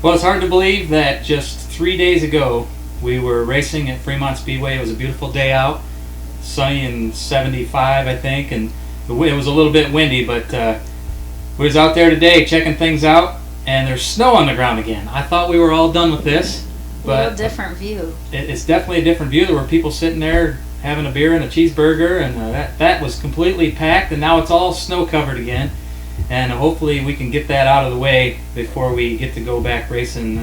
Well, it's hard to believe that just 3 days ago we were racing at Fremont Speedway. It was a beautiful day out, sunny and 75, I think, and it was a little bit windy, but we was out there today checking things out, and there's snow on the ground again. I thought we were all done with this, but a little different view. It's definitely a different view. There were people sitting there having a beer and a cheeseburger, and that was completely packed, and now it's all snow covered again. And hopefully we can get that out of the way before we get to go back racing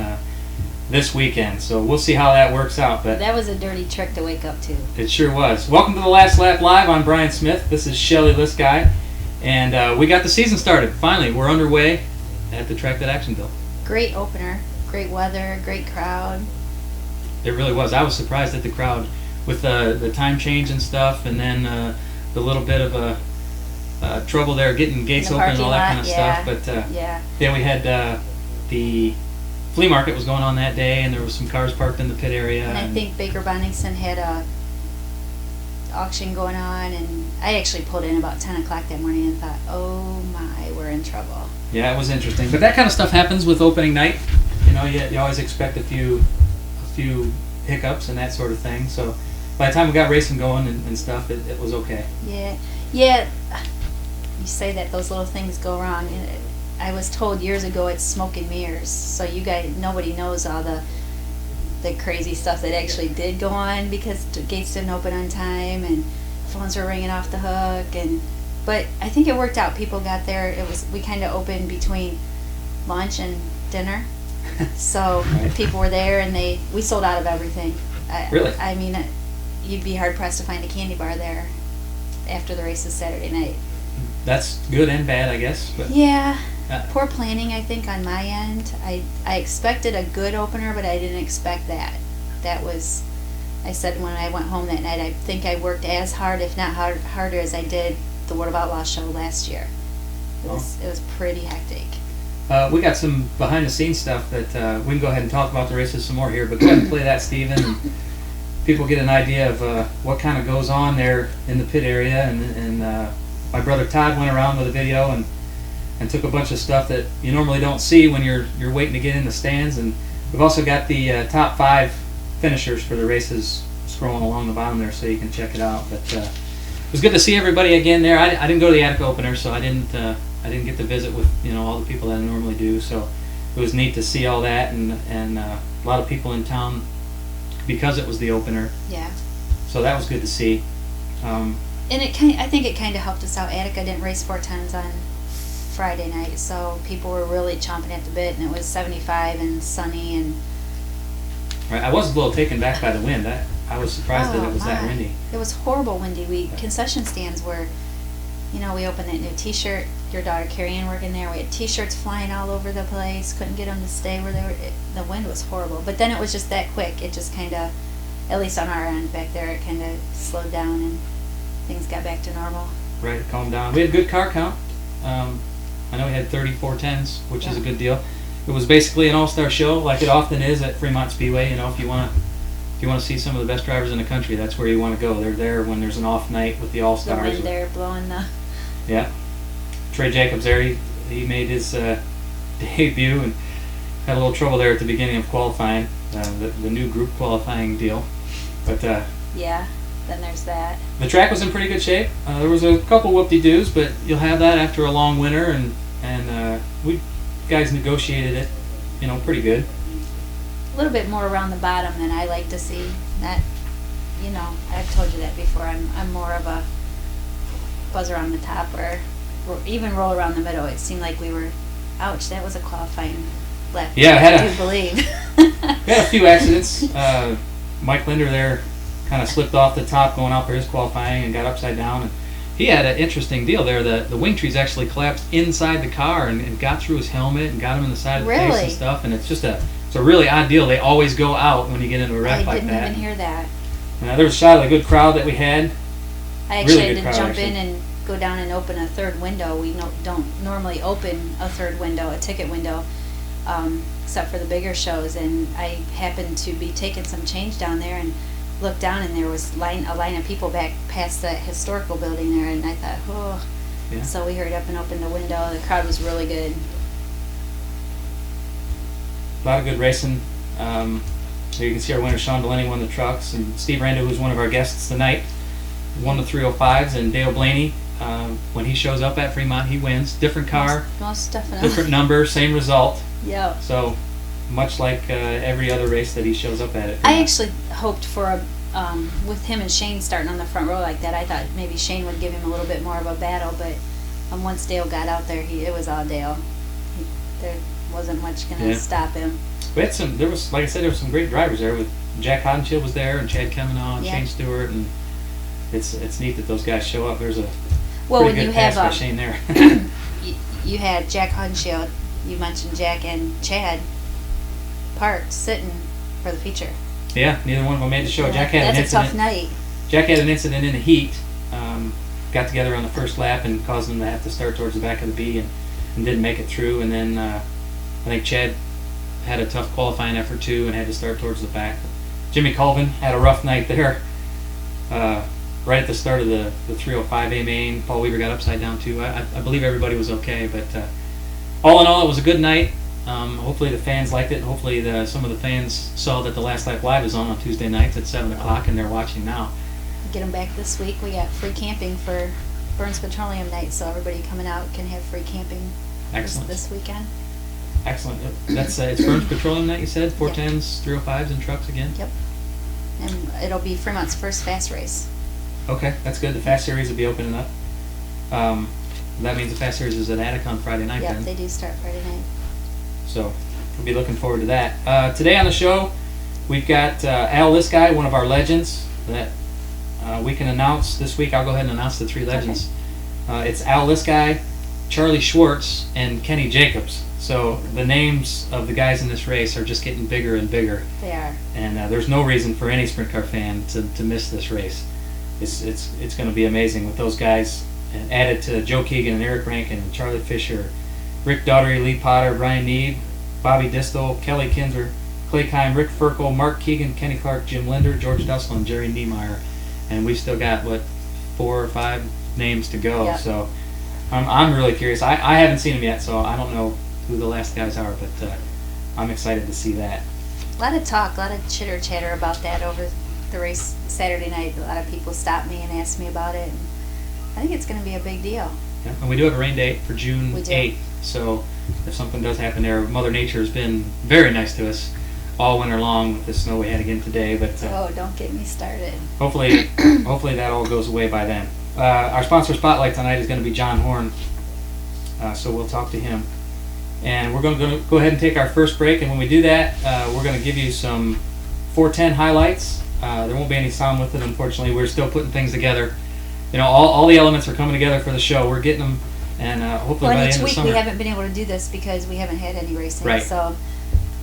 this weekend. So we'll see how that works out. But that was a dirty trick to wake up to. It sure was. Welcome to the Last Lap Live. I'm Brian Smith. This is Shelly Lisky. And we got the season started. Finally, we're underway at the track at Actionville. Great opener. Great weather. Great crowd. It really was. I was surprised at the crowd with the time change and stuff, and then the little bit of a trouble there getting gates open and all that kind of stuff. But we had the flea market was going on that day, and there was some cars parked in the pit area. And I think Baker Bonningson had a auction going on, and I actually pulled in about 10 o'clock that morning and thought, oh my, we're in trouble. Yeah, it was interesting. But that kind of stuff happens with opening night. You know, you always expect a few hiccups and that sort of thing. So by the time we got racing going and stuff, it was okay. Yeah. You say that those little things go wrong. I was told years ago it's smoke and mirrors. So nobody knows all the crazy stuff that actually did go on because the gates didn't open on time and phones were ringing off the hook. But I think it worked out. People got there. We kind of opened between lunch and dinner. So right. People were there, and we sold out of everything. Really? I mean, you'd be hard pressed to find a candy bar there after the races Saturday night. That's good and bad, I guess. But yeah, poor planning, I think, on my end. I expected a good opener, but I didn't expect that. I said when I went home that night, I think I worked as hard, if not harder, as I did the World of Outlaws show last year. It was pretty hectic. We got some behind-the-scenes stuff that we can go ahead and talk about the races some more here, but go ahead and play that, Steven, and people get an idea of what kind of goes on there in the pit area. And my brother Todd went around with a video and took a bunch of stuff that you normally don't see when you're waiting to get in the stands. And we've also got the top 5 finishers for the races scrolling along the bottom there, so you can check it out. But it was good to see everybody again there. I didn't go to the Attica opener, so I didn't get to visit with all the people that I normally do. So it was neat to see all that, and a lot of people in town because it was the opener. Yeah. So that was good to see. And I think it kind of helped us out. Attica didn't race 4 times on Friday night, so people were really chomping at the bit, and it was 75 and sunny. And right, I was a little taken back by the wind. I was surprised that it was that windy. It was horrible windy. Concession stands were, we opened that new T-shirt. Your daughter Carrie Ann working there. We had T-shirts flying all over the place. Couldn't get them to stay where they were. The wind was horrible. But then it was just that quick. It just kind of, at least on our end back there, it kind of slowed down and things got back to normal. Right, it calmed down. We had a good car count. I know we had 34 10s, which is a good deal. It was basically an all-star show, like it often is at Fremont Speedway. If you want to see some of the best drivers in the country, that's where you want to go. They're there when there's an off night with the all-stars. The wind there blowing the... Yeah. Trey Jacobs there, he made his debut and had a little trouble there at the beginning of qualifying, the new group qualifying deal. But yeah, then there's that. The track was in pretty good shape. There was a couple whoop-de-doos, but you'll have that after a long winter, and we guys negotiated it, pretty good. A little bit more around the bottom than I like to see. That, I've told you that before. I'm more of a buzz around the top, or even roll around the middle. It seemed like we were, ouch, that was a qualifying lap. Yeah, I do believe. We had a few accidents. Mike Linder there kind of slipped off the top going out for his qualifying and got upside down. And he had an interesting deal there. The wing trees actually collapsed inside the car and got through his helmet and got him in the side of the face and stuff. And it's a really odd deal. They always go out when you get into a wreck like that. I didn't even hear that. There was a shot of a good crowd that we had. I actually had to jump in and go down and open a third window. We don't normally open a third window, a ticket window, except for the bigger shows. And I happened to be taking some change down there and looked down, and there was a line of people back past the historical building there. And I thought, oh. Yeah. So we hurried up and opened the window. The crowd was really good. A lot of good racing. So you can see our winner Sean Delaney won the trucks, and Steve Rando, who's one of our guests tonight, won the 305s, and Dale Blaney, when he shows up at Fremont, he wins. Different car, Most definitely. different number, same result. Yeah. So much like every other race that he shows up at. I actually hoped for a, with him and Shane starting on the front row like that, I thought maybe Shane would give him a little bit more of a battle, but once Dale got out there, it was all Dale. There wasn't much going to stop him. We had there was, like I said, there were some great drivers there. With Jack Hodenshield was there, and Chad Kemanaugh, and Shane Stewart, and it's neat that those guys show up. There's a pretty good pass by Shane there. you had Jack Hodenshield, you mentioned Jack and Chad Parks sitting for the feature. Yeah, neither one of them made the show. Jack had That's an incident. a tough night. Jack had an incident in the heat. Got together on the first lap and caused them to have to start towards the back of the B, and didn't make it through. And then I think Chad had a tough qualifying effort too and had to start towards the back. Jimmy Colvin had a rough night there. Right at the start of the 305A main, Paul Weaver got upside down too. I believe everybody was okay, but all in all, it was a good night. Hopefully the fans liked it. Hopefully some of the fans saw that the Last Lap Live is on Tuesday nights at 7 o'clock, and they're watching now. Get them back this week. We got free camping for Burns Petroleum Night, so everybody coming out can have free camping this weekend. Excellent. That's it's Burns Petroleum Night, you said? 410s, 305s, and trucks again? Yep. And it'll be Fremont's first fast race. Okay, that's good. The Fast Series will be opening up. That means the Fast Series is at Attic on Friday night then. Yep, they do start Friday night. So we'll be looking forward to that. Today on the show, we've got Al Lisguy, one of our legends that we can announce this week. I'll go ahead and announce the three legends. Okay. It's Al Lisguy, Charlie Schwartz, and Kenny Jacobs. So the names of the guys in this race are just getting bigger and bigger. They are. And there's no reason for any sprint car fan to miss this race. It's going to be amazing with those guys added to Joe Keegan and Eric Rankin, Charlie Fisher, Rick Daugherty, Lee Potter, Brian Neeb, Bobby Distel, Kelly Kinzer, Clay Kime, Rick Ferkel, Mark Keegan, Kenny Clark, Jim Linder, George Dussel, and Jerry Niemeyer. And we've still got, 4 or 5 names to go. Yep. So I'm really curious. I haven't seen them yet, so I don't know who the last guys are, but I'm excited to see that. A lot of talk, a lot of chitter chatter about that over the race Saturday night. A lot of people stopped me and asked me about it. And I think it's going to be a big deal. Yeah, and we do have a rain date for June 8th, so if something does happen there, Mother Nature has been very nice to us all winter long with the snow we had again today. But don't get me started. Hopefully that all goes away by then. Our sponsor spotlight tonight is going to be John Horn, so we'll talk to him. And we're going to go ahead and take our first break, and when we do that, we're going to give you some 410 highlights. There won't be any sound with it, unfortunately. We're still putting things together. You know, all the elements are coming together for the show. We're getting them, and hopefully by the end of the summer. Each week we haven't been able to do this because we haven't had any racing. Right. So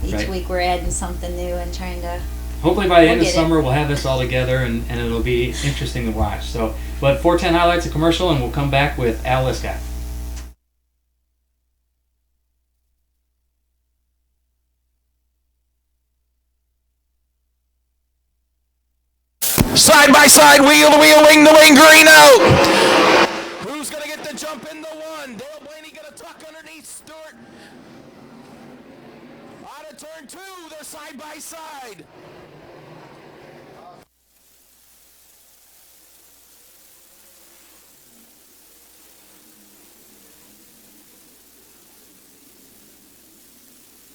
each week we're adding something new and trying to. Hopefully by the end of summer we'll have this all together, and it'll be interesting to watch. So, but 410 highlights, a commercial, and we'll come back with Al Lisguy. Side by side, wheel to wheel, wing to wing, green out. Who's going to get the jump in the one? Dale Blaney going to tuck underneath Stewart. Out of turn 2, they're side by side.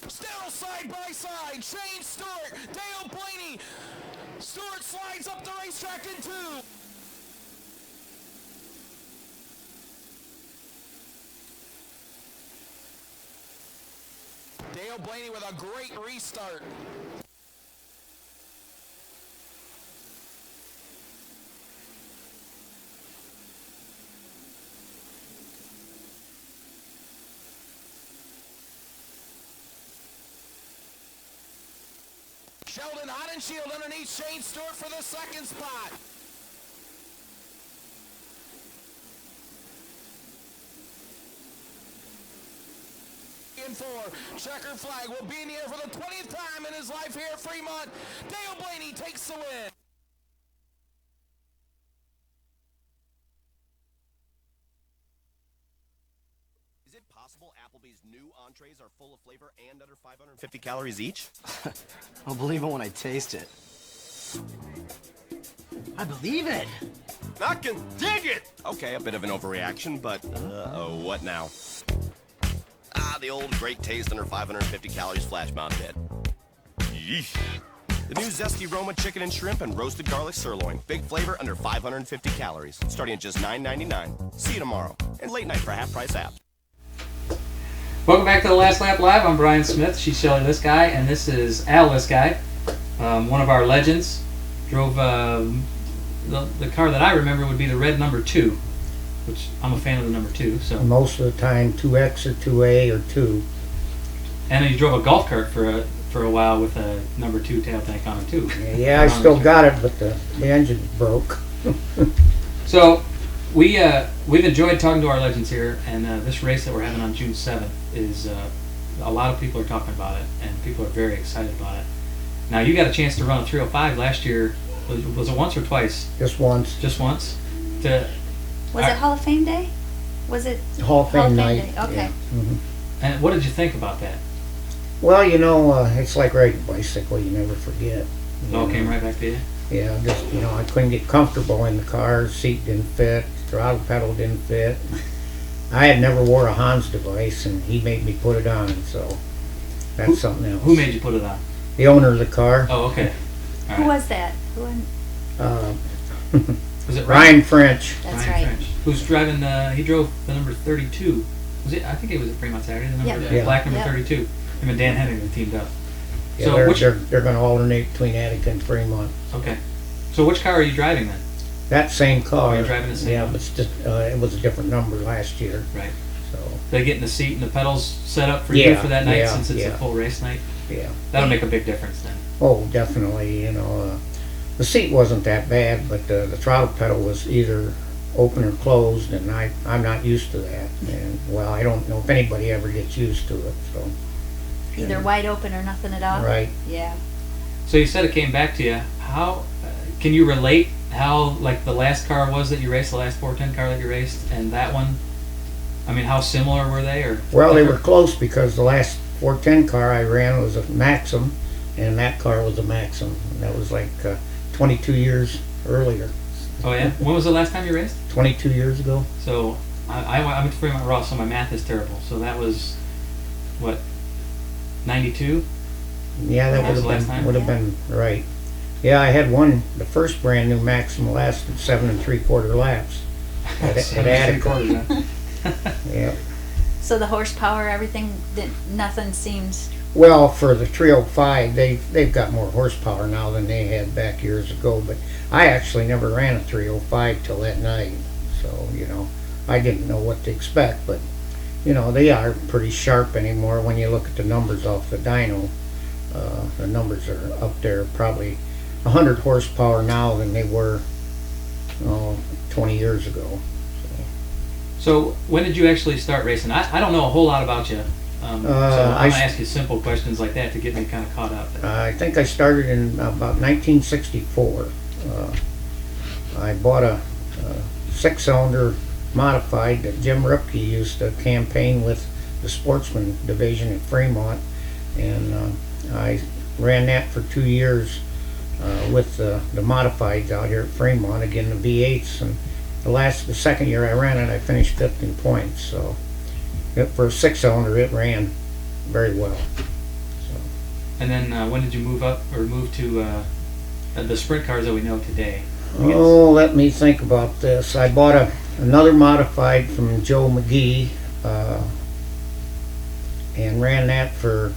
Still side by side, Shane Stewart, Dale Blaney. Stewart slides up the racetrack in 2. Dale Blaney with a great restart. Sheldon Hodenshield underneath Shane Stewart for the second spot. In 4, checker flag will be in the air for the 20th time in his life here at Fremont. Dale Blaney takes the win. Is it possible Applebee's new entrees are full of flavor and under 550 calories each? I'll believe it when I taste it. I believe it! I can dig it! Okay, a bit of an overreaction, but what now? The old great taste under 550 calories flash mob bit. Yeesh. The new Zesty Roma chicken and shrimp and roasted garlic sirloin. Big flavor under 550 calories. Starting at just $9.99. See you tomorrow. And late night for half price app. Welcome back to the Last Lap Live. I'm Brian Smith. She's Shelly This Guy, and this is Al This Guy, one of our legends. Drove the car that I remember would be the red number 2, which I'm a fan of the number 2. So Most of the time, 2X or 2A or 2. and then you drove a golf cart for a while with a number 2 tail tank on it too. Yeah, I still got it, but the engine broke. So we've enjoyed talking to our legends here, and this race that we're having on June 7th is a lot of people are talking about it, and people are very excited about it. Now you got a chance to run a 305 last year. Was it once or twice? Just once. Just once. Was it Hall of Fame Day? Was it Hall of Fame night. Day? Okay. Yeah. Mhm. And what did you think about that? Well, it's like riding a bicycle. You never forget. It all came right back to you. Yeah, just, I couldn't get comfortable in the car. Seat didn't fit. Throttle pedal didn't fit. I had never wore a Hans device, and he made me put it on, so that's something else. Who made you put it on? The owner of the car. Oh, okay. All Who right. was that? Was it Ryan French. That's Ryan right. French, who's driving he drove the number 32. Was it? I think it was at Fremont Saturday. The number, Yep. Yeah. black number Yep. 32. Him and Dan Henning teamed up. Yeah, So they're, which? they're, they're going to alternate between Attica and Fremont. Okay. So which car are you driving then? That same car. Oh, you're driving the same Yeah, one? but it's just, it was a different number last year. Right. So, They get in the seat and the pedals set up for you Yeah, for that night yeah, since it's a yeah. full race night. yeah. That'll make a big difference then. Oh, definitely. The seat wasn't that bad, but the throttle pedal was either open or closed, and I'm not used to that. And well, I don't know if anybody ever gets used to it. So, Either wide open or nothing at all. right. Yeah. So you said it came back to you. How can you relate how like the last car was that you raced, the last 410 car that you raced, and that one? I mean, how similar were they? Or Well, they were close because the last 410 car I ran was a Maxim, and that car was a Maxim. And that was like 22 years earlier. Oh yeah. When was the last time you raced? 22 years ago. So I went to Fremont Ross, so my math is terrible. So that was what, 92? Yeah, that That was would the last have time? been right. Yeah, I had one. The first brand new Maxim lasted 7 3/4 laps. At Attica. Yeah. So the horsepower, everything, nothing seems. Well, for the 305, they've got more horsepower now than they had back years ago. But I actually never ran a 305 till that night, so I didn't know what to expect. But they are pretty sharp anymore when you look at the numbers off the dyno. The numbers are up there, probably 100 horsepower now than they were 20 years ago. So when did you actually start racing? I don't know a whole lot about you. So I'm going to ask you simple questions like that to get me kind of caught up. I think I started in about 1964. I bought a 6-cylinder modified that Jim Ripke used to campaign with the Sportsman division at Fremont, and I ran that for 2 years with the modifieds out here at Fremont, again the V8s, and the second year I ran it I finished 5th in points, so for a 6-cylinder it ran very well. So. And then when did you move to the sprint cars that we know today? Oh, let me think about this. I bought another modified from Joe McGee and ran that for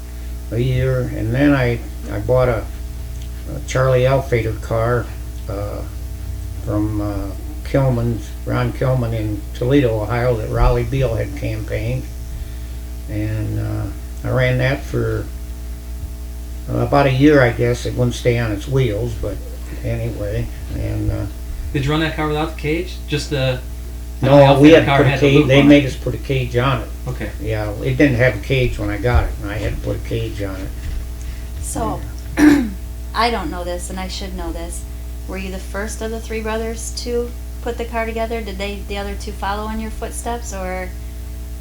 a year, and then I bought a Charlie Alfader car from Ron Kilman in Toledo, Ohio, that Raleigh Beal had campaigned, and I ran that for about a year, I guess. It wouldn't stay on its wheels, but anyway. And Did you run that car without the cage? Just the no, we had car put a had the cage. loop They on made it. us put a cage on it. Okay. Yeah, it didn't have a cage when I got it, and I had to put a cage on it. So, I don't know this, and I should know this. Were you the first of the three brothers to put the car together? Did the other two follow in your footsteps, or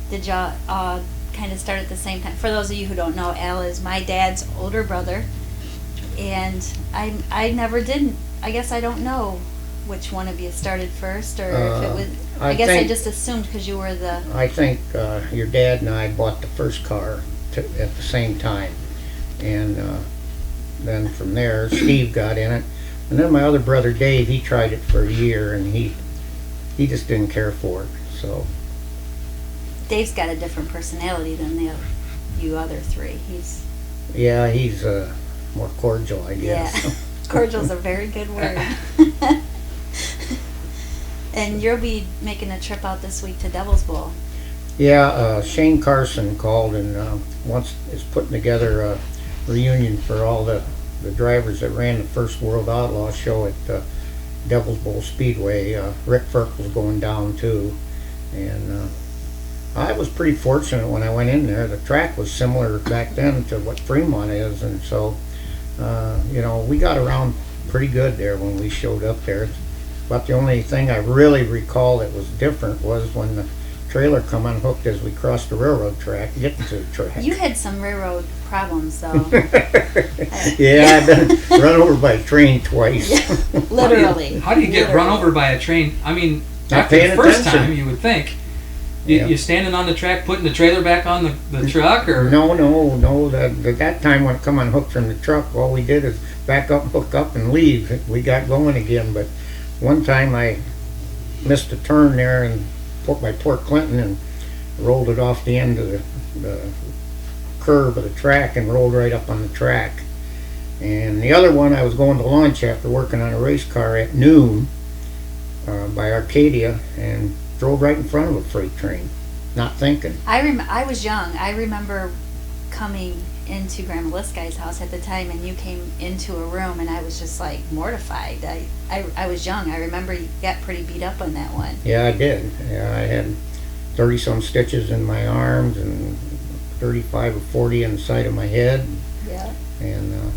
did y'all kind of started at the same time. For those of you who don't know, Al is my dad's older brother, and I never did. I guess I don't know which one of you started first, or if it was. I guess I just assumed because you were the. I think your dad and I bought the first car at the same time, and then from there Steve got in it, and then my other brother Dave, he tried it for a year, and he just didn't care for it. So Dave's got a different personality than you other three. He's more cordial, I guess. Yeah, cordial's a very good word. And you'll be making a trip out this week to Devil's Bowl. Yeah, Shane Carson called and is putting together a reunion for all the drivers that ran the first World Outlaw show at Devil's Bowl Speedway. Rick Ferkel's going down too, and I was pretty fortunate when I went in there. The track was similar back then to what Fremont is, and so we got around pretty good there when we showed up there. But the only thing I really recall that was different was when the trailer come unhooked as we crossed the railroad track, getting to the track. You had some railroad problems, though. Yeah, I've been run over by a train twice. Literally. How do you get run over by a train? I mean, Not after the paying first attention. time, you would think. Yeah. You standing on the track, putting the trailer back on the truck, or No. That time when it come unhooked from the truck, all we did is back up, hook up, and leave. We got going again. But one time I missed a turn there and put by Port Clinton and rolled it off the end of the curve of the track and rolled right up on the track. And the other one, I was going to lunch after working on a race car at noon by Arcadia and drove right in front of a freight train, not thinking. I was young. I remember coming into Grandma Liskey's house at the time, and you came into a room, and I was just like mortified. I was young. I remember you got pretty beat up on that one. Yeah, I did. Yeah, I had 30-some stitches in my arms and 35 or 40 on the side of my head. Yeah. And,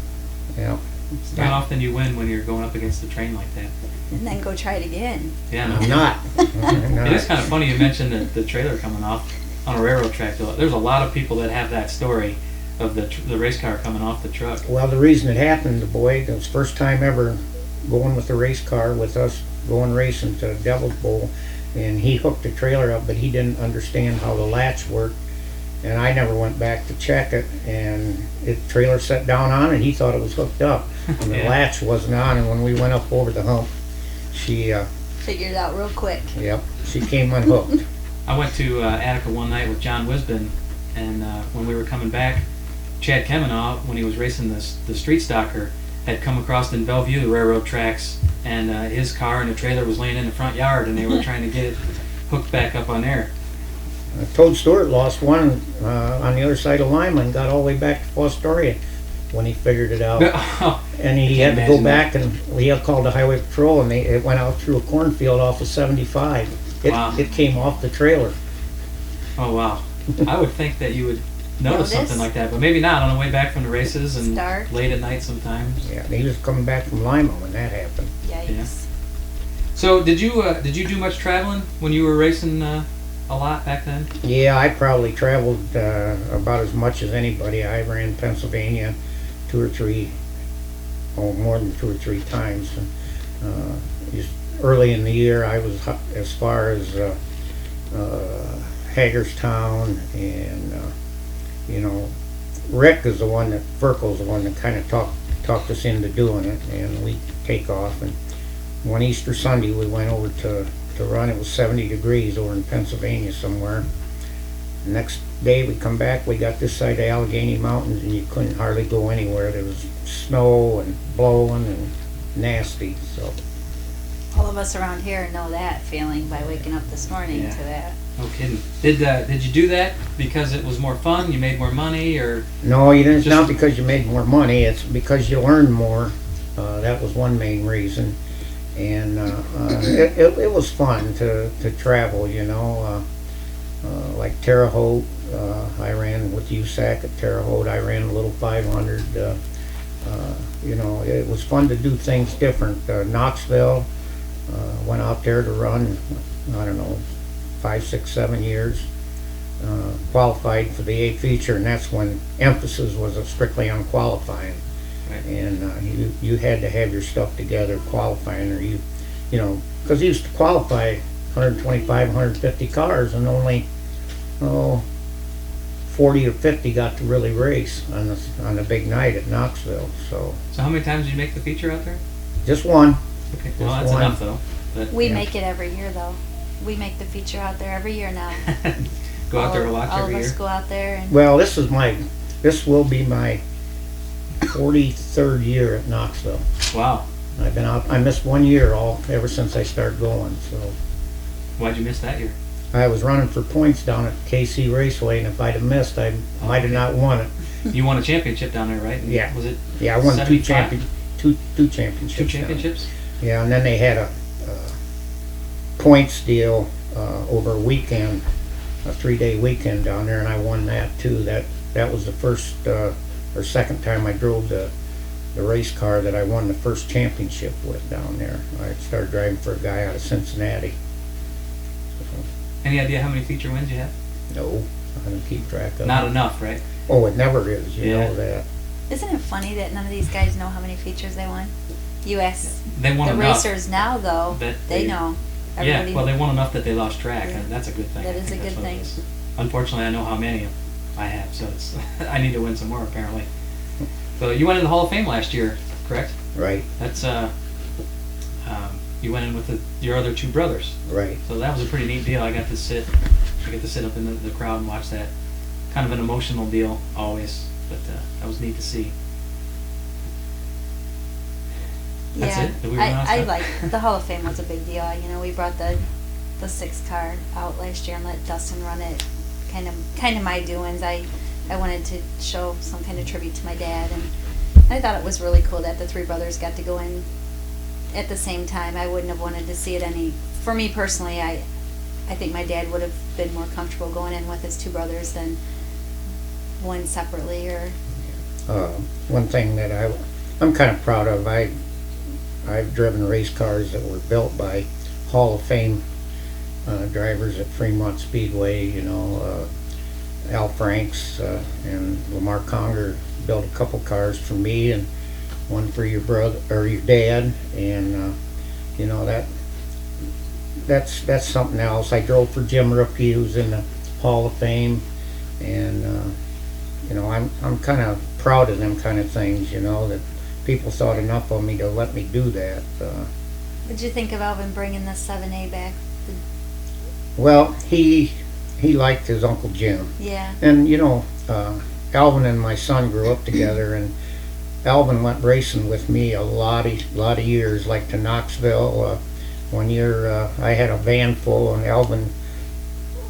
yeah. it's not often you win when you're going up against a train like that. And then go try it again. Yeah, I'm not. I'm not. It is kind of funny you mentioned the trailer coming off on a railroad track. There's a lot of people that have that story of the race car coming off the truck. Well, the reason it happened, the boy, it was the first time ever going with the race car with us going racing to Devil's Bowl, and he hooked the trailer up, but he didn't understand how the latch worked, and I never went back to check it, and the trailer set down on it. He thought it was hooked up, and the Yeah. latch wasn't on, and when we went up over the hump, she Figured it out real quick. she came unhooked. I went to Attica one night with John Wisbin, and when we were coming back, Chad Kemenow, when he was racing the street stocker, had come across in Bellevue the railroad tracks, and his car and the trailer was laying in the front yard, and they were trying to get it hooked back up on there. Toad Stewart lost one on the other side of Lima and got all the way back to Fostoria when he figured it out. And he had to go imagine back, and we had called the highway patrol, and it went out through a cornfield off of 75. Wow. It came off the trailer. Oh wow! I would think that you would notice something like that, but maybe not on the way back from the races and Start. late at night sometimes. Yeah, he was coming back from Lima when that happened. Yikes. So did you do much traveling when you were racing a lot back then? Yeah, I probably traveled about as much as anybody. I ran Pennsylvania more than 2 or 3 times. Just early in the year, I was as far as Hagerstown, and Rick is the one that Ferkel's the one that kind of talked us into doing it, and we take off. And one Easter Sunday, we went over to run. It was 70 degrees over in Pennsylvania somewhere. The next day we come back, we got this side of Allegheny Mountains, and you couldn't hardly go anywhere. There was snow and blowing and nasty. So All of us around here know that feeling by waking up this morning Yeah. to that. No kidding. Did you do that because it was more fun? You made more money, or no, you didn't. It's Just- not because you made more money. It's because you learned more. That was one main reason. And it was fun to travel, like Terre Haute. I ran with USAC at Terre Haute. I ran a little 500. It was fun to do things different. Knoxville, went out there to run, I don't know, 5, 6, 7 years. qualified for the A feature, and that's when emphasis was strictly on qualifying. Right. And you had to have your stuff together qualifying, or you know, because you used to qualify 125, 150 cars, and only 40 or 50 got to really race on the big night at Knoxville. So So how many times did you make the feature out there? just one. Okay. Just Well, that's one. enough though. But We Yeah. make it every year though. We make the feature out there every year now. go out there to watch all every of us year. go out there and Well, this will be my 43rd year at Knoxville. Wow. I've been out. I missed 1 year ever since I started going. So Why'd you miss that year? I was running for points down at KC Raceway, and if I'd have missed, I might have not won it. You won a championship down there, right? And Yeah. Was it Yeah, I won 75? two championships. two down. championships? Yeah, and then they had a points deal over a weekend, a 3-day weekend down there, and I won that too. That was the first or second time I drove the race car that I won the first championship with down there. I started driving for a guy out of Cincinnati. Any idea how many feature wins you have? No, I don't keep track of Not it. enough, right? Oh, it never is. You Yeah. know that. isn't it funny that none of these guys know how many features they won? You ask They won the enough. racers now though, That they they- know. Yeah, Everybody well, they won enough that they lost track, Yeah. and that's a good thing. That I is think a that's good what it thing. is. Unfortunately, I know how many I have, so it's I need to win some more apparently. So you went in the Hall of Fame last year, correct? Right, That's you went in with your other two brothers, right. so that was a pretty neat deal. I get to sit up in the crowd and watch that. Kind of an emotional deal always, but that was neat to see. That's yeah, it? Did we run out of I stuff? like the Hall of Fame was a big deal. You know, we brought the 6 car out last year and let Dustin run it. Kind of my doings. I wanted to show some kind of tribute to my dad, and I thought it was really cool that the 3 brothers got to go in at the same time. I wouldn't have wanted to see it any. For me personally, I think my dad would have been more comfortable going in with his 2 brothers than one separately. Or One thing that I'm kind of proud of, I've driven race cars that were built by Hall of Fame drivers at Fremont Speedway. You know, Al Franks and Lamar Conger built a couple cars for me, and one for your brother or your dad, and you know that's something else. I drove for Jim Rupke, who's in the Hall of Fame, and you know, I'm kind of proud of them kind of things. You know, that people thought enough of me to let me do that. what'd you think of Alvin bringing the 7A back? Well, he liked his Uncle Jim. Yeah. And you know, Alvin and my son grew up together, and Alvin went racing with me a lot of years, like to Knoxville. One year I had a van full, and Alvin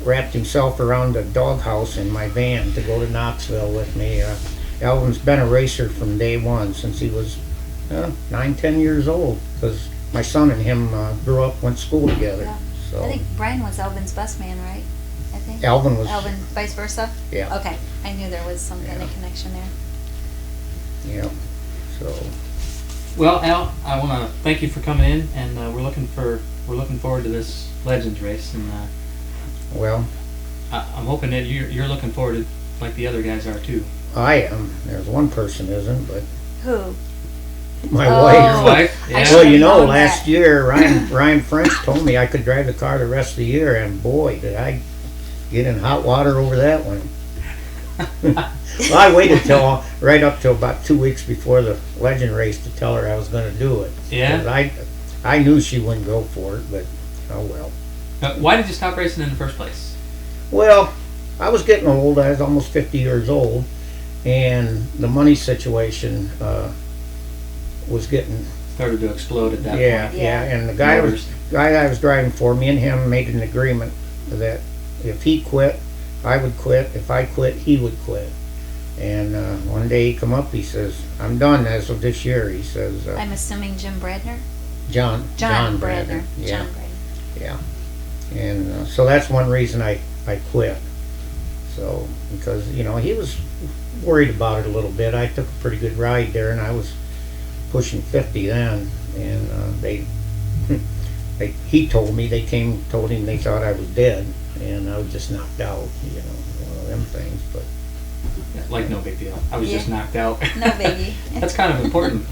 wrapped himself around a doghouse in my van to go to Knoxville with me. Alvin's been a racer from day one, since he was 9-10 years old, because my son and him went to school together. Yeah. So I think Brian was Alvin's best man, right? I think. Alvin was. Alvin, vice versa? Yeah. Okay, I knew there was some kind of Yeah. connection there. Yeah. So. Well, Al, I want to thank you for coming in, and we're looking forward to this Legends race, and Well, I'm hoping that you're looking forward to like the other guys are too. I am. There's one person isn't, but Who? my Oh. wife. Your wife? I Yeah. should- Well, you have know, known last that. year Ryan French told me I could drive the car the rest of the year, and boy, did I get in hot water over that one. Well, I waited right up till about 2 weeks before the Legend race to tell her I was going to do it. Yeah? 'Cause I knew she wouldn't go for it, but oh well. Why did you stop racing in the first place? Well, I was getting old. I was almost 50 years old, and the money situation was getting. Started to explode at that Yeah, point. yeah, Yeah. and the guy Motors. I was driving for, me and him made an agreement that if he quit, I would quit. If I quit, he would quit. And one day he come up, he says, "I'm done as of this year." He says, I'm assuming Jim Bradner? John Bradner. Yeah, John Bradner. yeah. And so that's one reason I quit. So because you know he was worried about it a little bit. I took a pretty good ride there, and I was pushing 50 then, and he told me told him they thought I was dead, and I was just knocked out, one of them things, but. Yeah, like no big deal. I was just knocked out. No biggie. That's kind of important.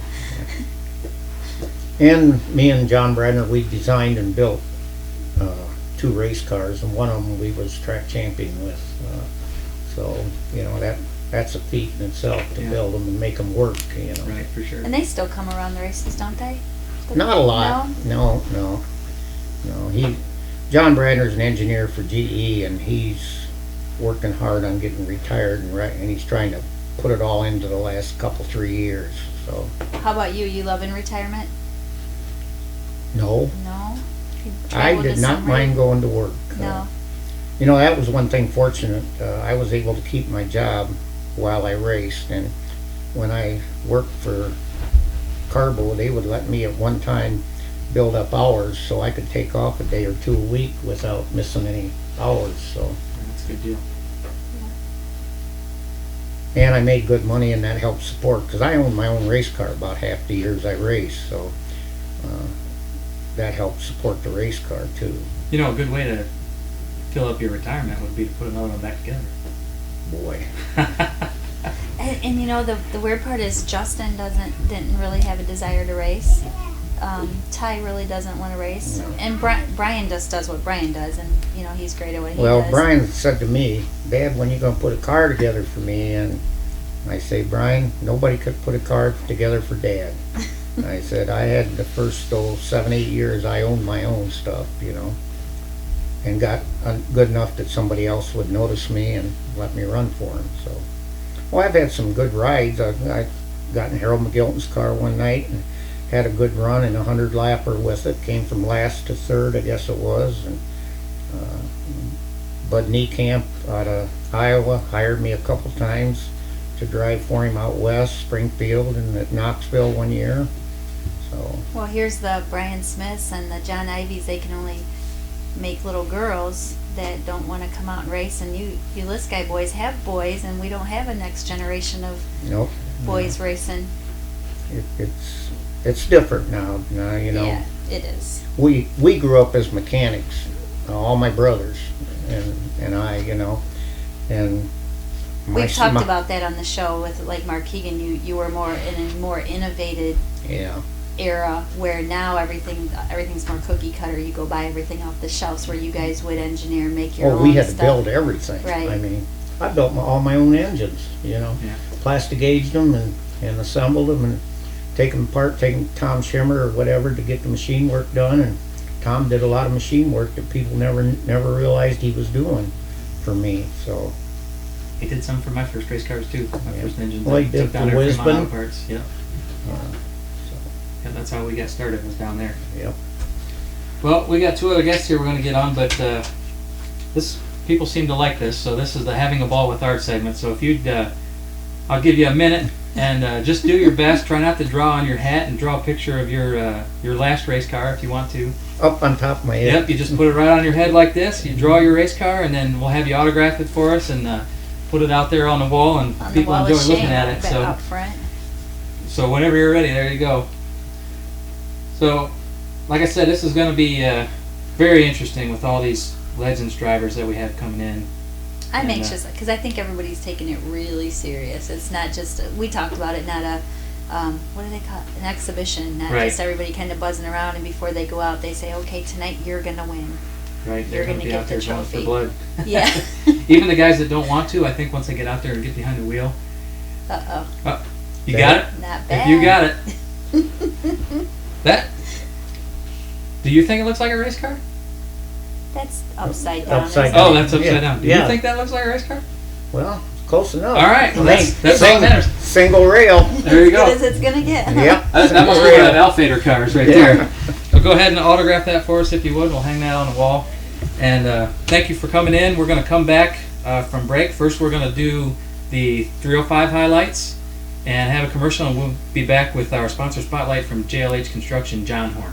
And me and John Bradner, we designed and built 2 race cars, and one of them we was track champion with. So that's a feat in itself to build them and make them work. Right, for sure. And they still come around the races, don't they? Not a lot. No. John Bradner's an engineer for GE, and he's working hard on getting retired, and he's trying to put it all into the last 3 years. So. How about you? You love in retirement? No. No. You I travel to did not somewhere? mind going to work. No. That was one thing fortunate. I was able to keep my job while I raced, and when I worked for Carbo, they would let me at one time build up hours so I could take off a day or 2 a week without missing any hours. So. That's a good deal. And I made good money, and that helped support, because I owned my own race car about half the years I raced, so that helped support the race car too. A good way to fill up your retirement would be to put another one back together. Boy. And the weird part is Justin didn't really have a desire to race. Ty really doesn't want to race, No. and Brian just does what Brian does, and he's great at what he does. Well, Brian said to me, "Dad, when you gonna put a car together for me?" And I say, "Brian, nobody could put a car together for Dad." I said, "I had the first 7, 8 years I owned my own stuff, and got good enough that somebody else would notice me and let me run for him." So, well, I've had some good rides. I got in Harold McGilton's car one night and had a good run in a 100-lapper with it. Came from last to third, I guess it was. And Bud Niekamp out of Iowa hired me a couple times to drive for him out west, Springfield, and at Knoxville one year. So. Well, here's the Brian Smiths and the John Ivies. They can only make little girls that don't want to come out and race. And you List-Guy boys have boys, and we don't have a next generation of Nope. boys racing. It's different now. Yeah, it is. We grew up as mechanics, all my brothers and I, and We've talked about that on the show with like Mark Keegan. You were more in a more innovated era where now everything's more cookie cutter. You go buy everything off the shelves, where you guys would engineer and make your own we had stuff. to build everything. Right. I mean, I built all my own engines. Plastic gauged them and assembled them and take them apart, taking Tom Schimmer or whatever to get the machine work done. And Tom did a lot of machine work that people never realized he was doing for me. So. He did some for my first race cars too. My first engines. Well, he did took down for there from Wisbon. auto parts. Yeah. Yeah, that's how we got started. Was down there. Yep. Well, we got 2 other guests here we're going to get on, but this people seem to like this. So this is the Having a Ball with Art segment. So if you'd, I'll give you a minute and just do your best. Try not to draw on your hat and draw a picture of your last race car if you want to. Up on top of my head. Yep. You just put it right on your head like this. You draw your race car, and then we'll have you autograph it for us and put it out there on the wall, and On the people wall enjoy of looking shame, at it. So. up front. So whenever you're ready, there you go. So, like I said, this is going to be very interesting with all these Legends drivers that we have coming in. I'm anxious because I think everybody's taking it really serious. It's not just, we talked about it, not a, what do they call it? An exhibition, not Right. just everybody kind of buzzing around, and before they go out they say, okay, tonight you're going to win. Right, You're they're going to be gonna out get there the going for trophy. blood. Yeah. Even the guys that don't want to, I think once they get out there and get behind the wheel. Uh-oh. You got it? Not bad. If you got it. That. Do you think it looks like a race car? That's upside down. Upside isn't down. Oh, it? that's upside Yeah. down. Do Yeah. you think that looks like a race car? Well, close enough. All right, well, that's all that matters. Single rail. There you As good as go. it's going to get. Yep. That must be one of Alfader cars right there. So go ahead and autograph that for us if you would. We'll hang that on the wall. And thank you for coming in. We're going to come back from break. First, we're going to do the 305 highlights and have a commercial, and we'll be back with our sponsor spotlight from JLH Construction, John Horn.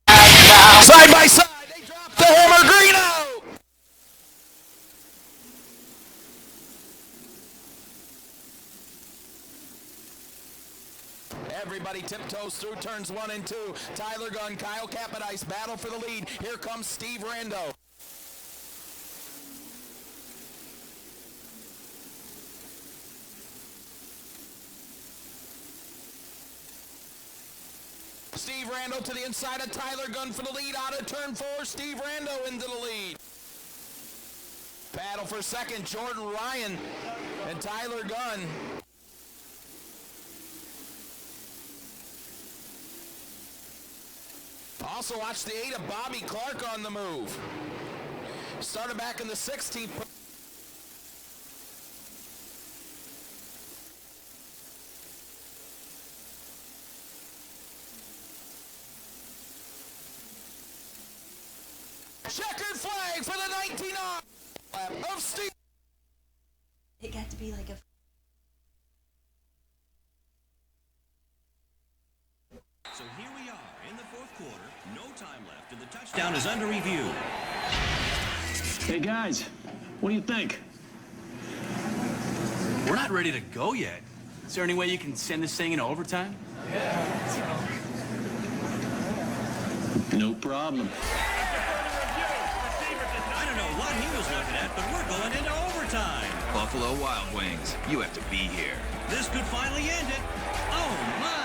Side by side, they drop the hammer, Greeno! Everybody Tiptoes through turns 1 and 2. Tyler Gunn, Kyle Capodice battle for the lead. Here comes Steve Rando. Steve Rando to the inside of Tyler Gunn for the lead. Out of turn 4, Steve Rando into the lead. Battle for second, Jordan Ryan and Tyler Gunn. Also watch the 8 of Bobby Clark on the move. Started back in the 16th. Checkered flag for the 19 lap of Steve. It got to be like a. So here we are in the fourth quarter. No time left, and the touchdown is under review. Hey guys, what do you think? We're not ready to go yet. Is there any way you can send this thing into overtime? No problem. I don't know what he was looking at, but we're going into overtime. Buffalo Wild Wings, you have to be here. This could finally end it. Oh my!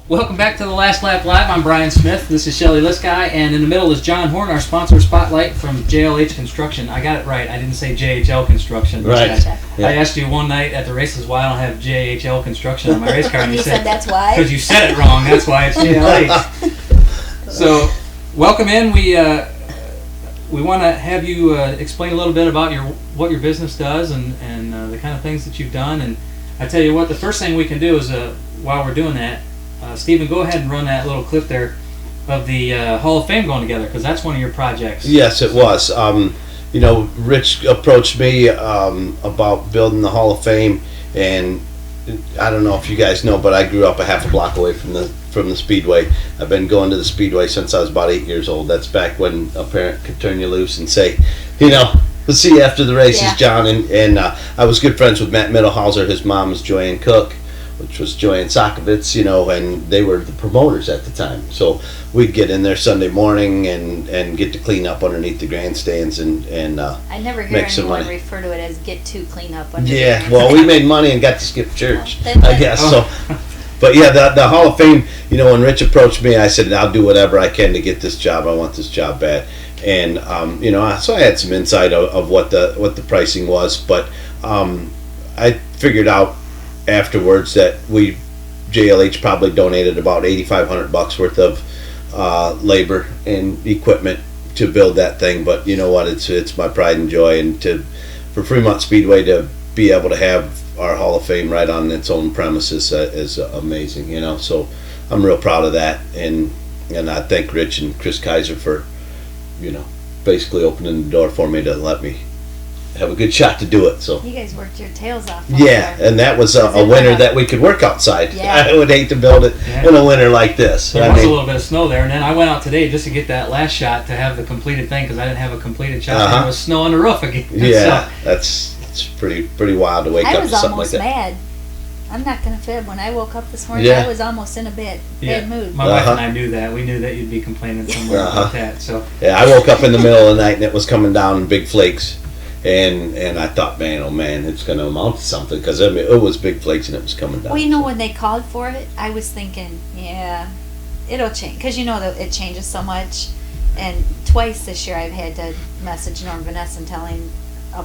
Welcome back to the Last Lap Live. I'm Brian Smith. This is Shelly Liskai, and in the middle is John Horn, our sponsor spotlight from JLH Construction. I got it right. I didn't say JHL Construction. Right. I asked you one night at the races why I don't have JHL Construction on my race car, And you said that's why? because you said it wrong. That's why it's JLH. So, welcome in. We want to have you explain a little bit about what your business does and the kind of things that you've done. And I tell you what, the first thing we can do is while we're doing that, Stephen, go ahead and run that little clip there of the Hall of Fame going together, because that's one of your projects. Yes, it was. Rich approached me about building the Hall of Fame, and I don't know if you guys know, but I grew up a half a block away from the Speedway. I've been going to the Speedway since I was about 8 years old. That's back when a parent could turn you loose and say, we'll see you after the races, Yeah. John. And I was good friends with Matt Mittelhauser. His mom was Joanne Cook, which was Joanne Sokovitz, and they were the promoters at the time. So we'd get in there Sunday morning and get to clean up underneath the grandstands and I never hear make some anyone money. refer to it as get to clean up under Yeah, the well, we made money and got to skip church, Oh, I guess. So, but yeah, the Hall of Fame. When Rich approached me, I said I'll do whatever I can to get this job. I want this job bad, and so I had some insight of what the pricing was, but I figured out afterwards that JLH probably donated about $8,500 worth of labor and equipment to build that thing. But you know what? It's my pride and joy, and for Fremont Speedway to be able to have our Hall of Fame right on its own premises is amazing. So I'm real proud of that, and I thank Rich and Chris Kaiser for basically opening the door for me to let me have a good shot to do it. So You guys worked your tails off. yeah, and that was a winter that we could work outside. Yeah. I would hate to build it in a winter like this. There was a little bit of snow there, and then I went out today just to get that last shot to have the completed thing, because I didn't have a completed shot. And there was snow on the roof again. Yeah, it's pretty wild to wake I up to was something like almost that. mad. I'm not gonna fib. When I woke up this morning, Yeah. I was almost in a bad mood. My wife and I knew that. We knew that you'd be complaining somewhere about that. So Yeah, I woke up in the middle of the night and it was coming down in big flakes, and I thought, man, oh man, it's going to amount to something, because it was big flakes and it was coming down. Well, when they called for it, I was thinking, yeah, it'll change, because that it changes so much. And twice this year, I've had to message Norm Vanessa and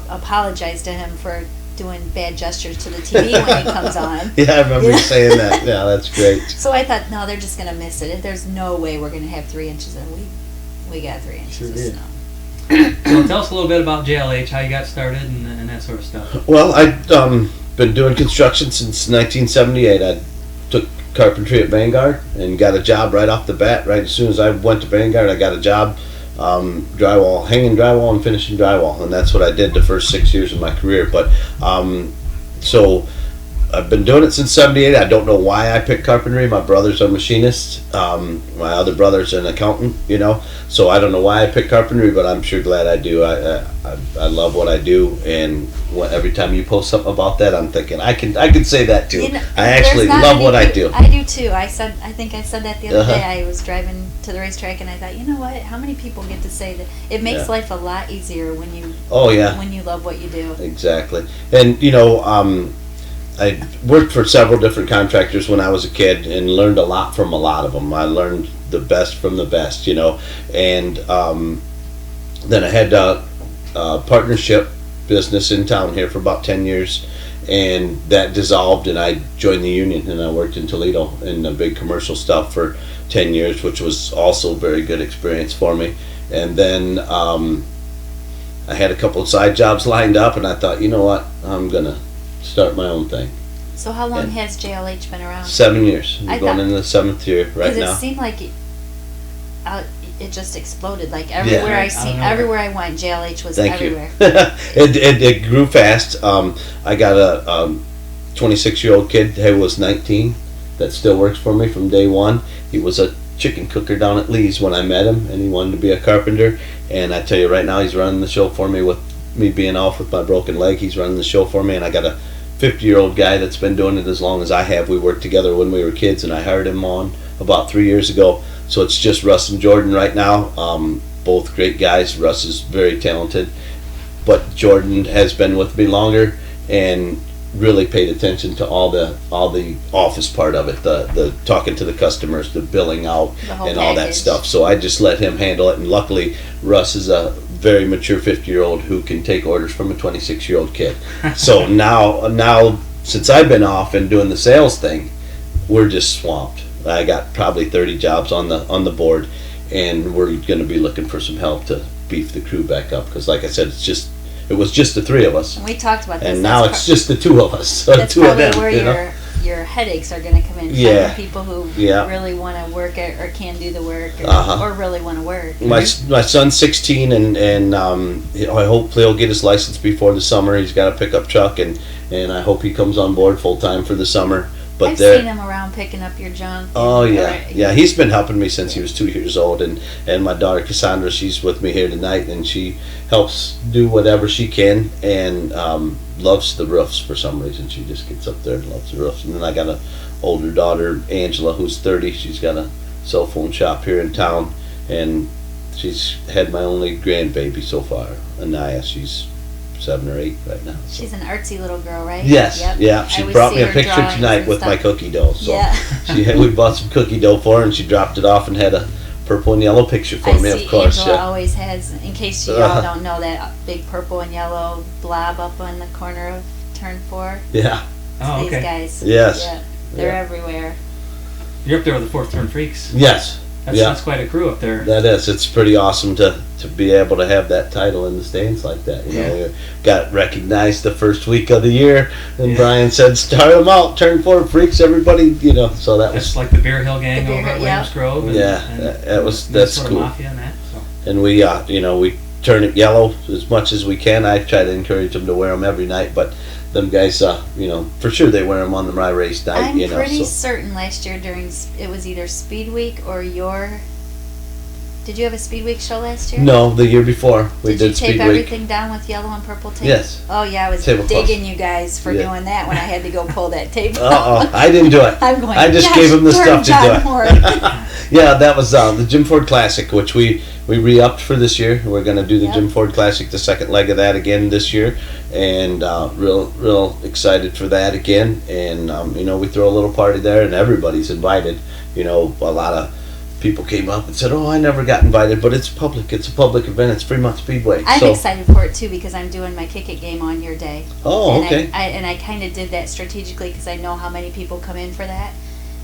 apologize to him for doing bad gestures to the TV when he comes on. Yeah, I remember you saying that. Yeah, that's great. So I thought, no, they're just gonna miss it. There's no way we're gonna have 3 inches, and we got 3 inches Sure of did. snow. So tell us a little bit about JLH, how you got started, and that sort of stuff. Well, I've been doing construction since 1978. I took carpentry at Vanguard and got a job right off the bat. Right as soon as I went to Vanguard, I got a job drywall, hanging drywall and finishing drywall, and that's what I did the first 6 years of my career. But so I've been doing it since '78. I don't know why I picked carpentry. My brother's a machinist. My other brother's an accountant. So I don't know why I picked carpentry, but I'm sure glad I do. I love what I do, and every time you post something about that, I'm thinking I can say that too. I actually love what I do. I do too. I think I said that the other day. I was driving to the racetrack, and I thought, you know what? How many people get to say that? It makes life a lot easier when you. Oh yeah. When you love what you do. Exactly, and I worked for several different contractors when I was a kid and learned a lot from a lot of them. I learned the best from the best, and then I had a partnership business in town here for about 10 years, and that dissolved, and I joined the union, and I worked in Toledo in the big commercial stuff for 10 years, which was also a very good experience for me. And then I had a couple of side jobs lined up, and I thought, you know what, I'm gonna start my own thing. So how long has JLH been around? 7 years. We're going into the 7th year right now. It seemed like it just exploded. Like everywhere everywhere I went, JLH was everywhere. It grew fast. I got a 26-year-old kid who was 19 that still works for me from day one. He was a chicken cooker down at Lee's when I met him, and he wanted to be a carpenter. And I tell you right now, he's running the show for me. With me being off with my broken leg, he's running the show for me. And I got a 50-year-old guy that's been doing it as long as I have. We worked together when we were kids, and I hired him on about 3 years ago. So it's just Russ and Jordan right now. Both great guys. Russ is very talented, but Jordan has been with me longer and really paid attention to all the office part of it, the talking to the customers, the billing out, and all that stuff. So I just let him handle it, and luckily Russ is a very mature 50-year-old who can take orders from a 26-year-old kid. So now since I've been off and doing the sales thing, we're just swamped. I got probably 30 jobs on the board, and we're going to be looking for some help to beef the crew back up, because like I said, it was just the three of us. And we talked about this. And now it's just the two of us. So that's two of them, probably where your headaches are going to come in. Finding people who really want to work it or can do the work or really want to work. My son's 16, and I hopefully he'll get his license before the summer. He's got a pickup truck, and I hope he comes on board full time for the summer. But I've seen him around picking up your junk. Oh yeah. He's been helping me since he was 2 years old, and my daughter Cassandra, she's with me here tonight, and she helps do whatever she can, and loves the roofs for some reason. She just gets up there and loves the roofs. And then I got an older daughter, Angela, who's 30. She's got a cell phone shop here in town, and she's had my only grandbaby so far, Anaya. She's 7 or 8 right now. So. She's an artsy little girl, right? Yes, yep. Yeah. She brought me a picture tonight with my cookie dough. So we bought some cookie dough for her, and she dropped it off and had a purple and yellow picture for me, of course. Angela always has, in case you all don't know, that big purple and yellow blob up on the corner of turn 4. Yeah. Oh, These guys. Yes. Yeah, they're everywhere. You're up there with the Fourth Turn Freaks. Yes. That's quite a crew up there. That is. It's pretty awesome to be able to have that title in the stands like that. You know, we got recognized the first week of the year, and Brian said, "Start them out, Turn 4 Freaks, everybody." So that was like the Bear Hill Gang over at Williams Grove. And, that's cool. Mafia and that. So. And we we turn it yellow as much as we can. I try to encourage them to wear them every night, but them guys, for sure they wear them on my race night. I'm pretty certain last year it was either Speed Week or Did you have a Speed Week show last year? No, the year before we did Speed Week. Did you tape everything down with yellow and purple tape? Yes. Oh yeah, I was digging you guys for doing that when I had to go pull that tape. I didn't do it. I'm going. I just gave them the stuff to do it. Yeah, that was the Jim Ford Classic, which we re-upped for this year. We're going to do the Jim Ford Classic, the second leg of that again this year, and real excited for that again. And we throw a little party there, and everybody's invited. A lot of people came up and said, "Oh, I never got invited," but it's public. It's a public event. It's Fremont Speedway. I'm excited for it too because I'm doing my Kick It game on your day. Oh, and okay. I kind of did that strategically because I know how many people come in for that,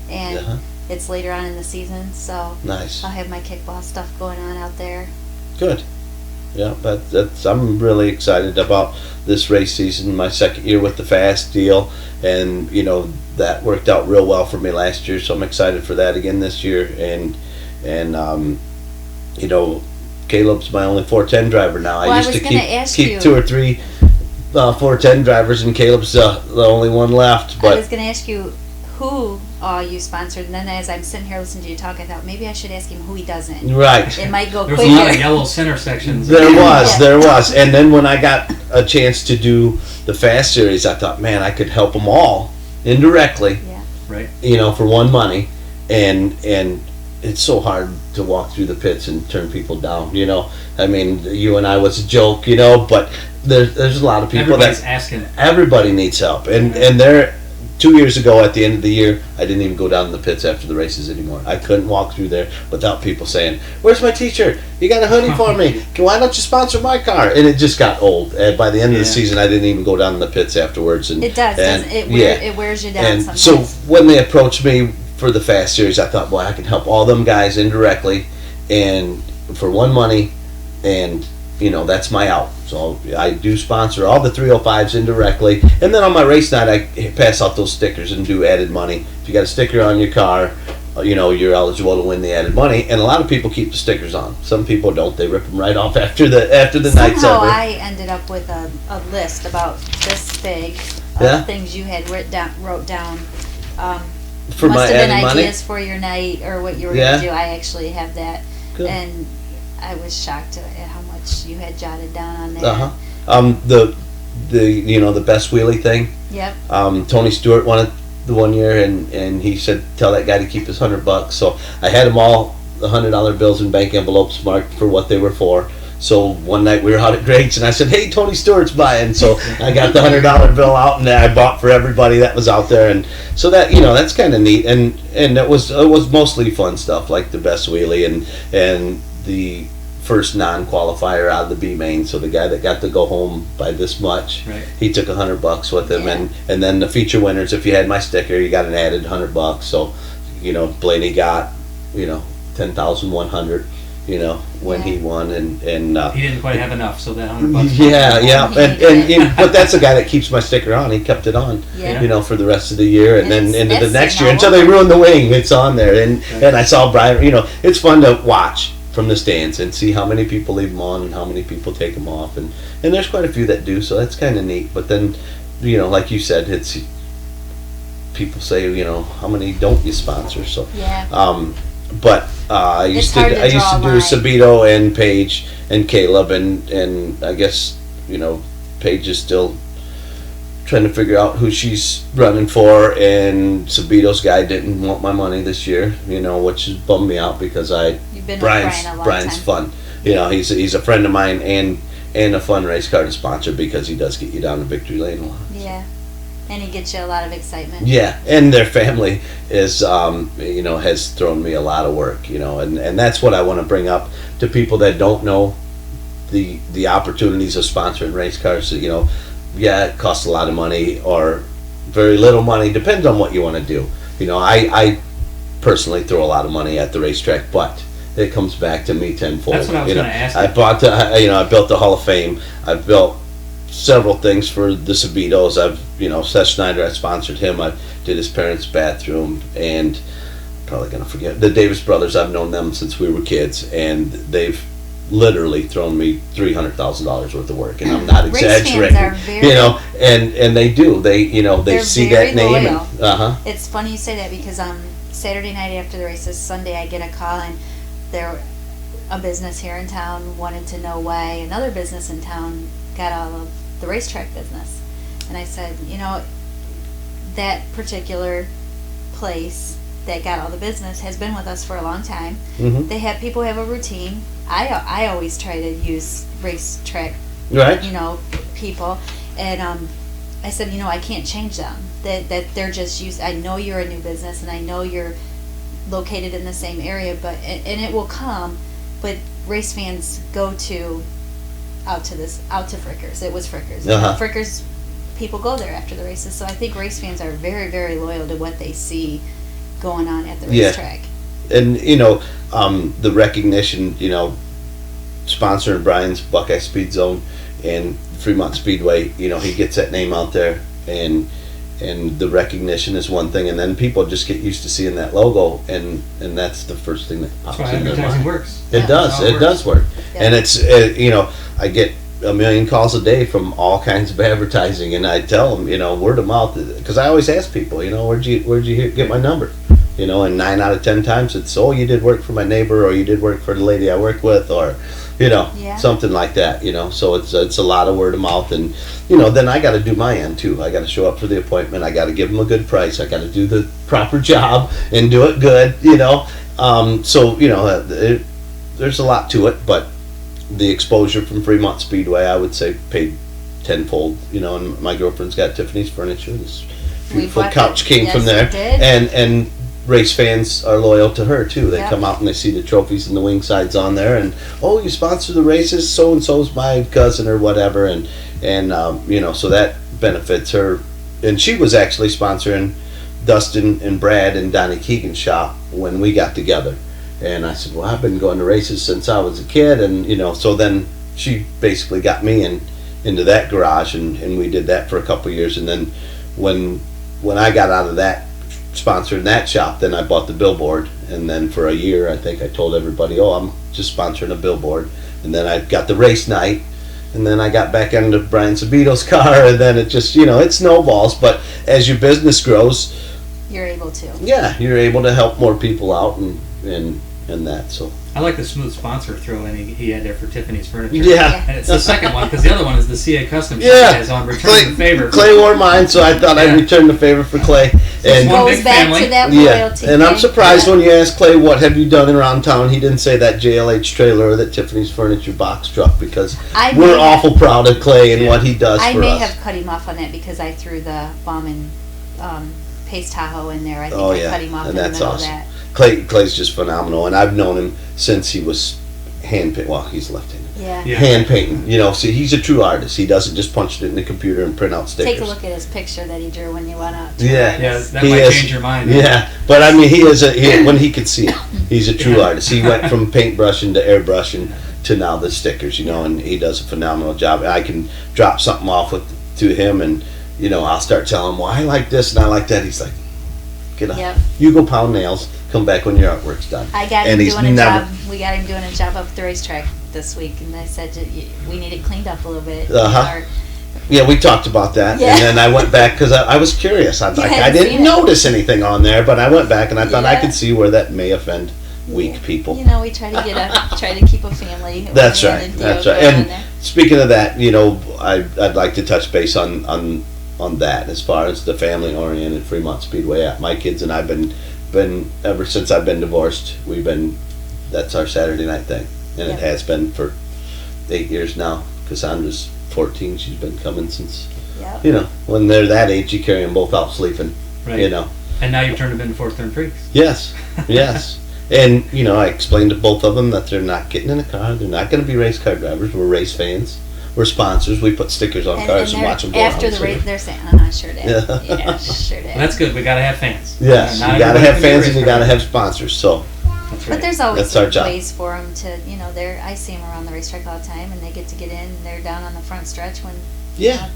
and it's later on in the season, so nice. I'll have my kickball stuff going on out there. Good. Yeah, I'm really excited about this race season. My second year with the Fast deal, and that worked out real well for me last year, so I'm excited for that again this year. And Caleb's my only 410 driver now. Well, I used to keep 2 or 3 410 drivers, and Caleb's the only one left. I But was going to ask you who all you sponsored, and then as I'm sitting here listening to you talk, I thought maybe I should ask him who he doesn't. right. It might go There quicker. was a lot of yellow center sections. There was. And then when I got a chance to do the Fast Series, I thought, man, I could help them all indirectly, Yeah. Right. for one money. And it's so hard to walk through the pits and turn people down, I mean, you and I was a joke, but there's a lot of people Everybody's asking. everybody needs help. And there, 2 years ago at the end of the year, I didn't even go down in the pits after the races anymore. I couldn't walk through there without people saying, "Where's my t-shirt? You got a hoodie for me? Why don't you sponsor my car?" And it just got old. And by the end of the season, I didn't even go down in the pits afterwards. And It does, and, doesn't it? It wears you down And sometimes. so when they approached me for the Fast Series, I thought, boy, I can help all them guys indirectly, and for one money, and that's my out. So I do sponsor all the 305s indirectly, and then on my race night, I pass out those stickers and do added money. If you got a sticker on your car, you're eligible to win the added money. And a lot of people keep the stickers on. Some people don't; they rip them right off after the night's Somehow over. I ended up with a list about this big of Yeah? things you had wrote down. For Must my have been added money? ideas for your night or what you were Yeah? going to do. I actually have that, Good. and I was shocked at how much you had jotted down on there. The best wheelie thing. Yep. Tony Stewart won it the one year, and he said, "Tell that guy to keep his $100." So I had them all the $100 bills in bank envelopes marked for what they were for. So one night we were out at Greg's, and I said, "Hey, Tony Stewart's buying." So I got the $100 bill out, and I bought for everybody that was out there, and so that that's kind of neat, and it was mostly fun stuff like the best wheelie and the first non-qualifier out of the B main. So the guy that got to go home by this much, Right. he took $100 with him, Yeah. and then the feature winners, if you had my sticker, you got an added $100. So Blaney got 10,100. When he won, and He didn't quite have enough, so that $100. yeah, but that's the guy that keeps my sticker on. He kept it on, Yeah. for the rest of the year, and then It's- into the that's next sitting year all until they over. ruined the wing. It's on there, and I saw Brian. It's fun to watch from the stands and see how many people leave them on and how many people take them off, and there's quite a few that do. So that's kind of neat. But then, like you said, it's people say, how many don't you sponsor? So Yeah. But I used hard to to draw a do line. Sabito and Paige and Caleb, and I guess Paige is still trying to figure out who she's running for, and Sabito's guy didn't want my money this year, which has bummed me out because You've been with Brian a long Brian's time. fun. He's a friend of mine and a fun race car to sponsor because he does get you down to victory lane a lot. Yeah. And he gets you a lot of excitement. Yeah, and their family is, has thrown me a lot of work, and that's what I want to bring up to people that don't know the opportunities of sponsoring race cars. It costs a lot of money or very little money, depends on what you want to do. I personally throw a lot of money at the racetrack, but it comes back to me tenfold. That's what I was going to ask you. I bought I built the Hall of Fame. I've built several things for the Sabitos. Seth Schneider, I sponsored him. I did his parents' bathroom, and I'm probably gonna forget the Davis brothers. I've known them since we were kids, and they've literally thrown me $300,000 worth of work, and I'm not Race fans exaggerating. are very- And they do. They they They're see very that name. loyal. It's funny you say that because Saturday night after the races, Sunday I get a call, and a business here in town wanted to know why another business in town got all of the racetrack business. And I said, that particular place that got all the business has been with us for a long time. Mhm. People have a routine. I always try to use racetrack, Right. people, and I said, I can't change them. That they're just used. I know you're a new business, and I know you're located in the same area, but and it will come. But race fans go out to Frickers. It was Frickers. Uh-huh. Frickers people go there after the races. So I think race fans are very, very loyal to what they see going on at the Yeah. racetrack. And the recognition, sponsoring Brian's Buckeye Speed Zone and Fremont Speedway, he gets that name out there, and the recognition is one thing, and then people just get used to seeing that logo, and that's the first thing that pops That's why in their advertising mind. works. It does. That's how it It does work, Yeah. and it's I get a million calls a day from all kinds of advertising, and I tell them, word of mouth, because I always ask people, where'd you get my number? And 9 out of 10 times it's, oh, you did work for my neighbor, or you did work for the lady I work with, or something like that. So it's a lot of word of mouth, and then I got to do my end too. I got to show up for the appointment. I got to give them a good price. I got to do the proper job and do it good. There's a lot to it, but the exposure from Fremont Speedway, I would say, paid tenfold. And my girlfriend's got Tiffany's Furniture. This beautiful couch came from there, and race fans are loyal to her too. They come out and they see the trophies and the wing sides on there, and you sponsor the races. So and so's my cousin or whatever, and so that benefits her. And she was actually sponsoring Dustin and Brad and Donnie Keegan's shop when we got together. And I said, well, I've been going to races since I was a kid, and so then she basically got me into that garage, and we did that for a couple of years. And then when I got out of that, sponsoring that shop, then I bought the billboard, and then for a year I think I told everybody, I'm just sponsoring a billboard. And then I got the race night, and then I got back into Brian Sabito's car, and then it just it snowballs. But as your business grows, you're able to you're able to help more people out and that. So I like the smooth sponsor throw in he had there for Tiffany's Furniture. Yeah. And it's the second one, because the other one is the CA Custom Shop has on Return the Favor. Clay wore mine, so I thought I'd return the favor for Clay. And it goes back to that loyalty. And I'm surprised when you ask Clay, what have you done around town? He didn't say that JLH trailer or that Tiffany's Furniture box truck, because we're awful proud of Clay and what he does for us. I may have cut him off on that because I threw the bomb and Pace Tahoe in there. I think I cut him off in the middle of that. Clay's just phenomenal, and I've known him since he was hand painting. Well, he's left-handed. Yeah. Hand painting. So he's a true artist. He doesn't just punch it in the computer and print out stickers. Take a look at his picture that he drew when you went out. Yeah, that might change your mind. Yeah, but I mean, he is when he could see it, he's a true artist. He went from paintbrushing to airbrushing to now the stickers, and he does a phenomenal job. I can drop something off to him, and I'll start telling him, well, I like this and I like that. He's like, get up. You go pound nails. Come back when your artwork's done. I got him doing a job. We got him doing a job up at the racetrack this week, and I said we need it cleaned up a little bit. Yeah, we talked about that, and then I went back because I was curious. I didn't notice anything on there, but I went back and I thought I could see where that may offend weak people. We try to keep a family. That's right. That's right. And speaking of that, I'd like to touch base on that as far as the family-oriented Fremont Speedway. My kids and I've been ever since I've been divorced, that's our Saturday night thing, and it has been for 8 years now. Cassandra's 14. She's been coming since when they're that age, you carry them both out sleeping. Right. And now you've turned them into Fourth Turn Freaks. Yes. And I explained to both of them that they're not getting in a car. They're not going to be race car drivers. We're race fans. We're sponsors. We put stickers on cars and watch them go after the race. They're saying, sure did. Yeah, sure did. Well, that's good. We got to have fans. Yes, you got to have fans and you got to have sponsors. So, but there's always ways for them to, I see them around the racetrack all the time, and they get to get in. And they're down on the front stretch when. Yeah,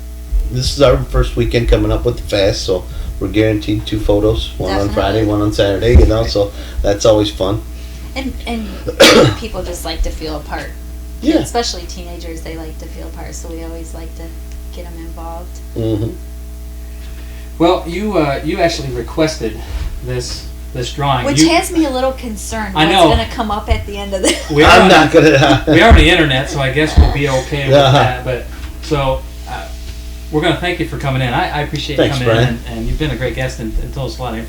this is our first weekend coming up with the Fast, so we're guaranteed 2 photos, one on Friday, one on Saturday. So that's always fun. And people just like to feel a part. Yeah. Especially teenagers, they like to feel a part, so we always like to get them involved. Mm-hmm. Well, you actually requested this drawing, which has me a little concerned. I know what's going to come up at the end of this. We are on the internet, so I guess we'll be okay with that. But so we're going to thank you for coming in. I appreciate you coming in, and you've been a great guest and told us a lot of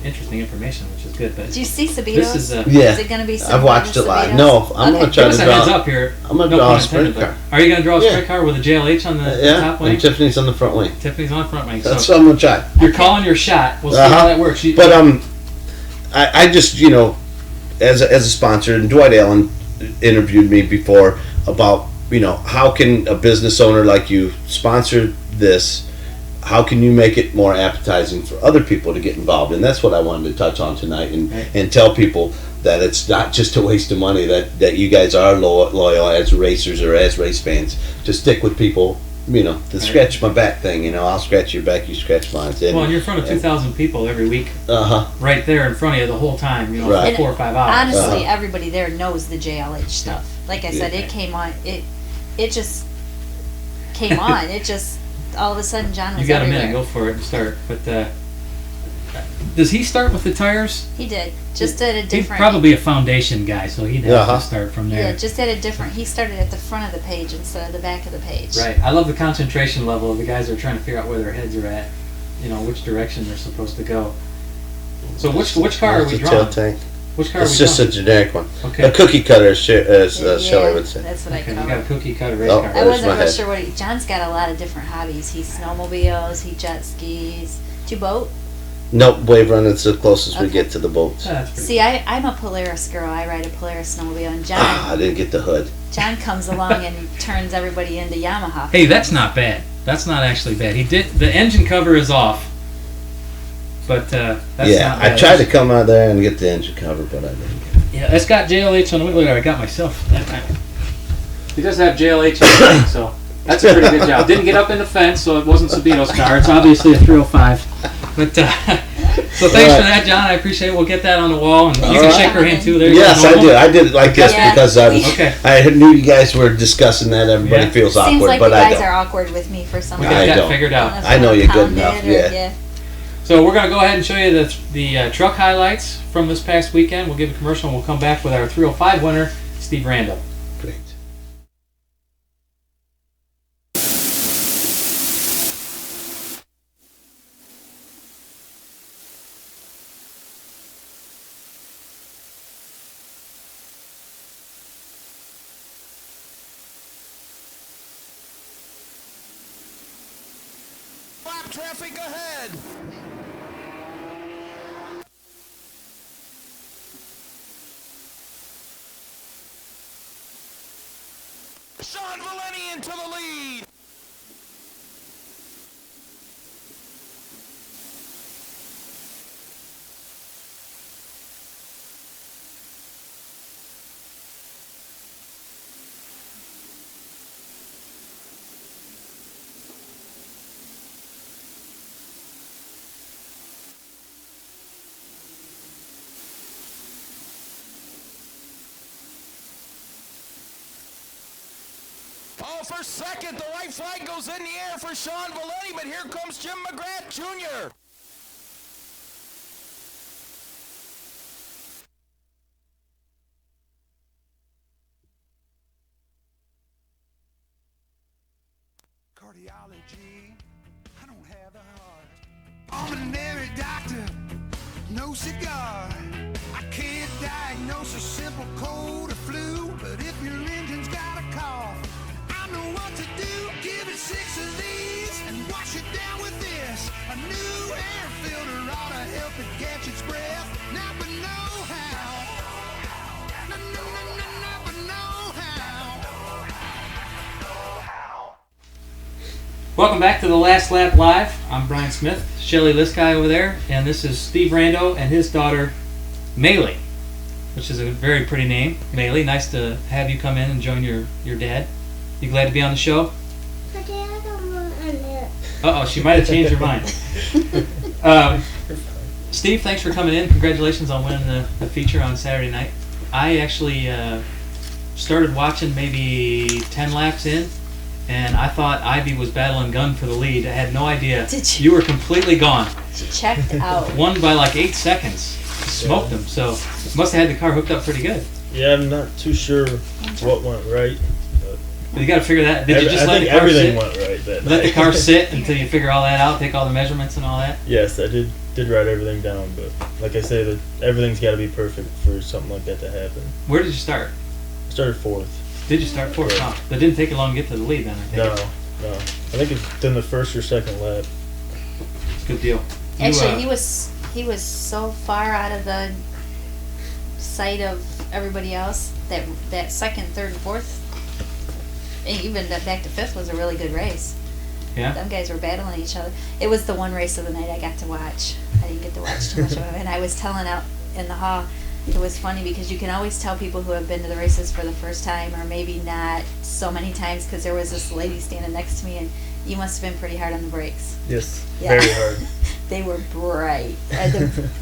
interesting information, which is good. But do you see Sabitos? This is it going to be? I've watched it live. No, I'm going to try to draw. Heads up here. I'm going to draw a sprint car. Are you going to draw a sprint car with a JLH on the top wing? And Tiffany's on the front wing. Tiffany's on the front wing. That's what I'm going to try. You're calling your shot. We'll see how that works. But I just as a sponsor, and Dwight Allen interviewed me before about how can a business owner like you sponsor this. How can you make it more appetizing for other people to get involved? And that's what I wanted to touch on tonight and tell people that it's not just a waste of money, that you guys are loyal as racers or as race fans. To stick with people, the scratch my back thing, I'll scratch your back, you scratch mine. Well, and you're in front of 2,000 people every week. Right there in front of you the whole time, for 4 or 5 hours. Honestly, everybody there knows the JLH stuff. Like I said, it came on, it just came on. It just all of a sudden John was You got a everywhere. minute, go for it and start. But does he start with the tires? He did, just at a He's different. probably a foundation guy, so he'd have Uh-huh. to start from there. Yeah, just at a different. He started at the front of the page instead of the back of the page. Right. I love the concentration level of the guys that are trying to figure out where their heads are at. You know, which direction they're supposed to go. So which car are It's we a drawing? tilt tank. Which car are It's we just a drawing? generic one. Okay. A cookie cutter, as Shelley would say. That's what Okay, I you call got a it. cookie cutter race Oh, car. I There's wasn't my real head. sure what John's got a lot of different hobbies. He snowmobiles, he jet skis. Do you boat? Nope, wave run is the closest we Okay. get to the boats. Ah, that's pretty See, I'm a Polaris girl. I ride a Polaris snowmobile, and I didn't get the hood. John comes along and turns everybody into Yamaha. Hey, that's not bad. That's not actually bad. He did. The engine cover is off, but that's Yeah, not bad. I tried to come out there and get the engine cover, but I didn't get it. Yeah, it's got JLH on the wheel. I got myself that time. He does have JLH on the thing, so that's a pretty good job. Didn't get up in the fence, so it wasn't Sabino's car. It's obviously a 305. But so thanks for that, John. I appreciate it. We'll get that on the wall, and you can shake her hand too. There you Yes, go. I Normal. did. I did it like this Yeah. because Okay. I knew you guys were discussing that. Everybody Yeah. feels Seems awkward, like but you I guys are don't. awkward with me for some We reason. got I that don't. figured out. If I know I'm you're good pounded enough, or- yeah. So we're going to go ahead and show you the truck highlights from this past weekend. We'll give a commercial and we'll come back with our 305 winner, Steve Randall. Great. Lap traffic ahead. Sean Valeni into the lead. Oh, for second, the white flag goes in the air for Sean Valeni, but here comes Jim McGrath Jr. Cardiology, I don't have the heart. Ordinary doctor, no cigar. I can't diagnose a simple cold or flu, but if your engine's got a cough, I know what to do. Give it 6 of these and wash it down with this. A new air filter ought to help it catch its breath. Now but know how. But know how. Welcome back to the Last Lap Live. I'm Brian Smith, Shelly Liskai over there, and this is Steve Rando and his daughter, Maylee, which is a very pretty name. Maylee, nice to have you come in and join your dad. You glad to be on the show? Uh-oh, she might have changed her mind. Steve, thanks for coming in. Congratulations on winning the feature on Saturday night. I actually started watching maybe 10 laps in, and I thought Ivy was battling gun for the lead. I had no idea. Did you were completely gone. She checked out. Won by like 8 seconds. Smoked him. So must have had the car hooked up pretty good. Yeah, I'm not too sure what went right. But you got to figure that. Did you just I let think the car everything sit? went right that Let the night. car sit until you figure all that out, take all the measurements and all that? Yes, I did write everything down, but like I say, that everything's got to be perfect for something like that to happen. Where did you start? I started 4th. Did you start fourth? Yeah. Oh, that didn't take you long to get to the lead then, I think. No. I think it's in the first or second lap. Good deal. Actually, he was so far out of the sight of everybody else that second, third, and fourth, and even back to fifth was a really good race. Yeah. Them guys were battling each other. It was the one race of the night I got to watch. I didn't get to watch too much of it, and I was telling out in the hall. It was funny because you can always tell people who have been to the races for the first time or maybe not so many times, because there was this lady standing next to me and you must have been pretty hard on the brakes. Yes, Yeah. very hard. They were bright.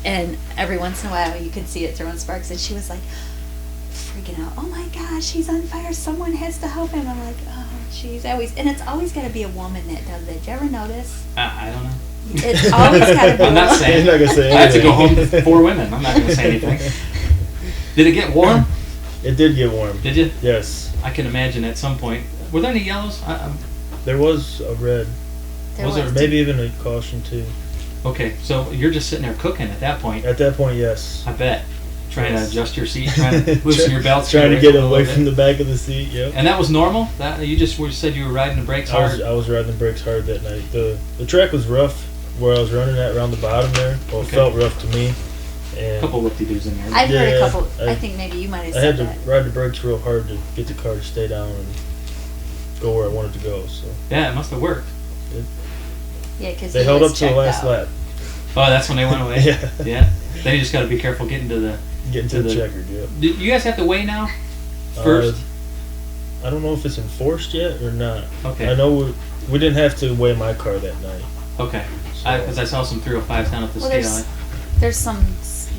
And every once in a while you could see it throwing sparks, and she was like, freaking out. Oh my gosh, he's on fire. Someone has to help him. I'm like, oh, jeez. And it's always got to be a woman that does it. Did you ever notice? I don't know. It's always got to be. I'm not saying. He's not gonna say I have to go home anything. to 4 women. I'm not going to say anything. Did it get warm? It did get warm. Did you? Yes. I can imagine at some point. Were there any yellows? There was a red. Was there? Maybe even a caution too. Okay, so you're just sitting there cooking at that point. At that point, yes. I bet. Trying Yes. to adjust your seat, trying to loosen your belts. Trying to get away from the back of the seat, yep. And that was normal? That you just said you were riding the brakes hard? I was riding the brakes hard that night. The track was rough where I was running at around the bottom there. Well, it Okay. felt rough to me. And A couple whoop-de-doos in there. I've heard a Yeah, couple. I think maybe you might have I said had that. to ride the brakes real hard to get the car to stay down and go where I wanted to go. So Yeah, it must have worked. Yeah, because they held up to the last lap. Oh, that's when they went away? Yeah. Yeah. Then you just got to be careful getting to the... Getting to the checkered, yeah. Do you guys have to weigh now? First? I don't know if it's enforced yet or not. Okay. I know we didn't have to weigh my car that night. Okay. So- Because I saw some 305s down at the Well, state there's some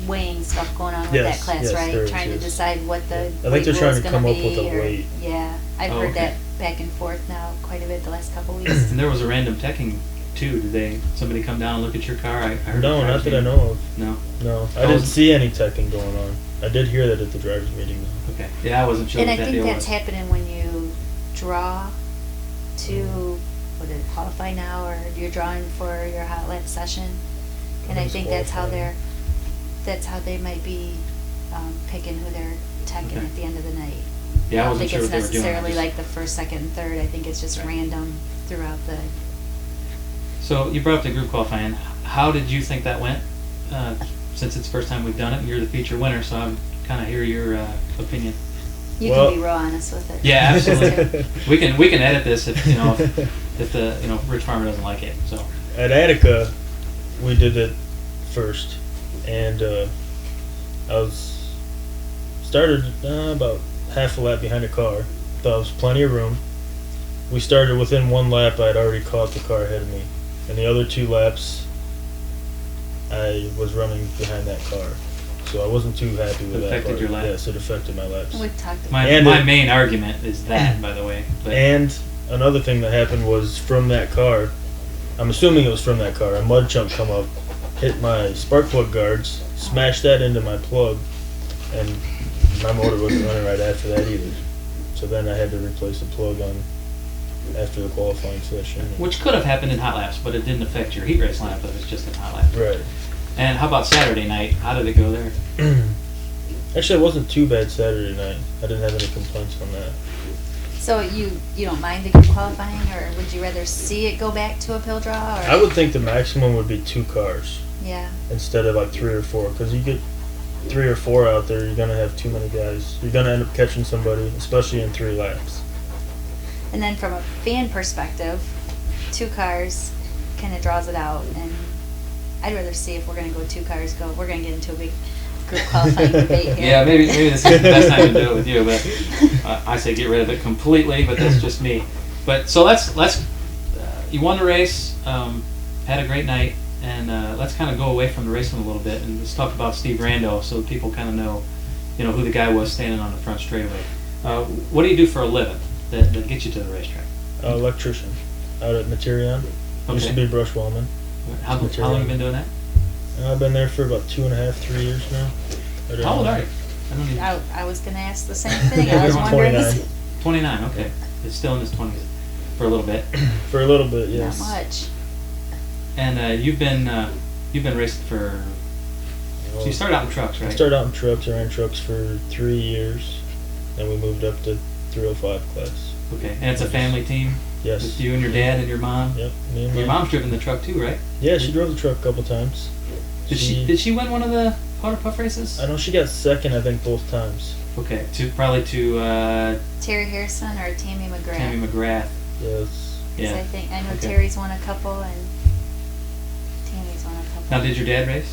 weighing stuff going on with Yes, that class, yes, right? there is, Trying to yes. decide what the I think weight they're trying rule's to gonna come up be, with a or- weight. Yeah, I've Oh, heard okay. that back and forth now quite a bit the last couple weeks. And there was a random teching too. Did somebody come down and look at your car? I heard No, the not driver's that I meeting. know of. No. No, I I didn't was- see any teching going on. I did hear that at the driver's meeting though. Okay. Yeah, I wasn't sure And what I that think deal that's was. happening when you draw to, what did it, qualify now, or you're drawing for your hot lap session. And I It's think that's how qualifying. that's how they might be picking who they're teching Okay. at the end of the night. Yeah, I don't wasn't think sure it's what they were doing. I necessarily just- like the first, second, and third. I think it's just Right. random throughout the. So you brought up the group qualifying. How did you think that went? Since it's the first time we've done it, and you're the feature winner, so I'm kind of hear your opinion. You Well- can be real honest with it. Yeah, absolutely. we can edit this if if the Rich Farmer doesn't like it. So At Attica, we did it first, and I was started about half a lap behind the car. Thought there was plenty of room. We started within 1 lap. I had already caught the car ahead of me, and the other 2 laps, I was running behind that car. So I wasn't too happy with It that. affected part. your lap? Yes, it affected my laps. We've talked about my And my it- main argument is that, by the way. But And another thing that happened was from that car, I'm assuming it was from that car, a mud chunk come up, hit my spark plug guards, smashed that into my plug, and my motor wasn't running right after that either. So then I had to replace the plug on after the qualifying session. which could have happened in hot laps, but it didn't affect your heat race lineup. It was just in hot laps. Right. And how about Saturday night? How did it go there? Actually, it wasn't too bad Saturday night. I didn't have any complaints on that. So you don't mind the group qualifying, or would you rather see it go back to a pill draw? Or? I would think the maximum would be 2 cars Yeah. instead of like 3 or 4, because you get 3 or 4 out there, you're gonna have too many guys. You're gonna end up catching somebody, especially in 3 laps. And then from a fan perspective, 2 cars kind of draws it out, and I'd rather see if we're going to go 2 cars go. We're going to get into a big group qualifying debate here. Yeah, maybe this is the best time to do it with you, but I say get rid of it completely. But that's just me. But so let's you won the race, had a great night, and let's kind of go away from the racing a little bit and let's talk about Steve Rando, so people kind of know, who the guy was standing on the front straightaway. What do you do for a living that gets you to the racetrack? Electrician out at Materion. Used to Okay. be brush wellman. How long have you been doing that? I've been there for about 2.5, 3 years now. I don't How old know. are you? I don't even. I was going to ask the same thing. I was Everyone's wondering. 29. 29. Okay, it's still in his 20s for a little bit. For a little bit, yes. Not much. And you've been racing for. So you started out in trucks, I right? started out in trucks. I ran trucks for 3 years. Then we moved up to 305 class. Okay, and it's a family team. Yes. With you and your dad and your mom. Yep. Me and Your Mom. mom's driven the truck too, right? Yeah, she drove the truck a couple times. Did she win one of the Powder Puff races? I know she got second, I think, both times. Okay, probably to Terry Harrison or Tammy McGrath? Tammy McGrath. Yes. 'Cause I know Okay. Terry's won a couple and Tammy's won a couple. Now, did your dad race?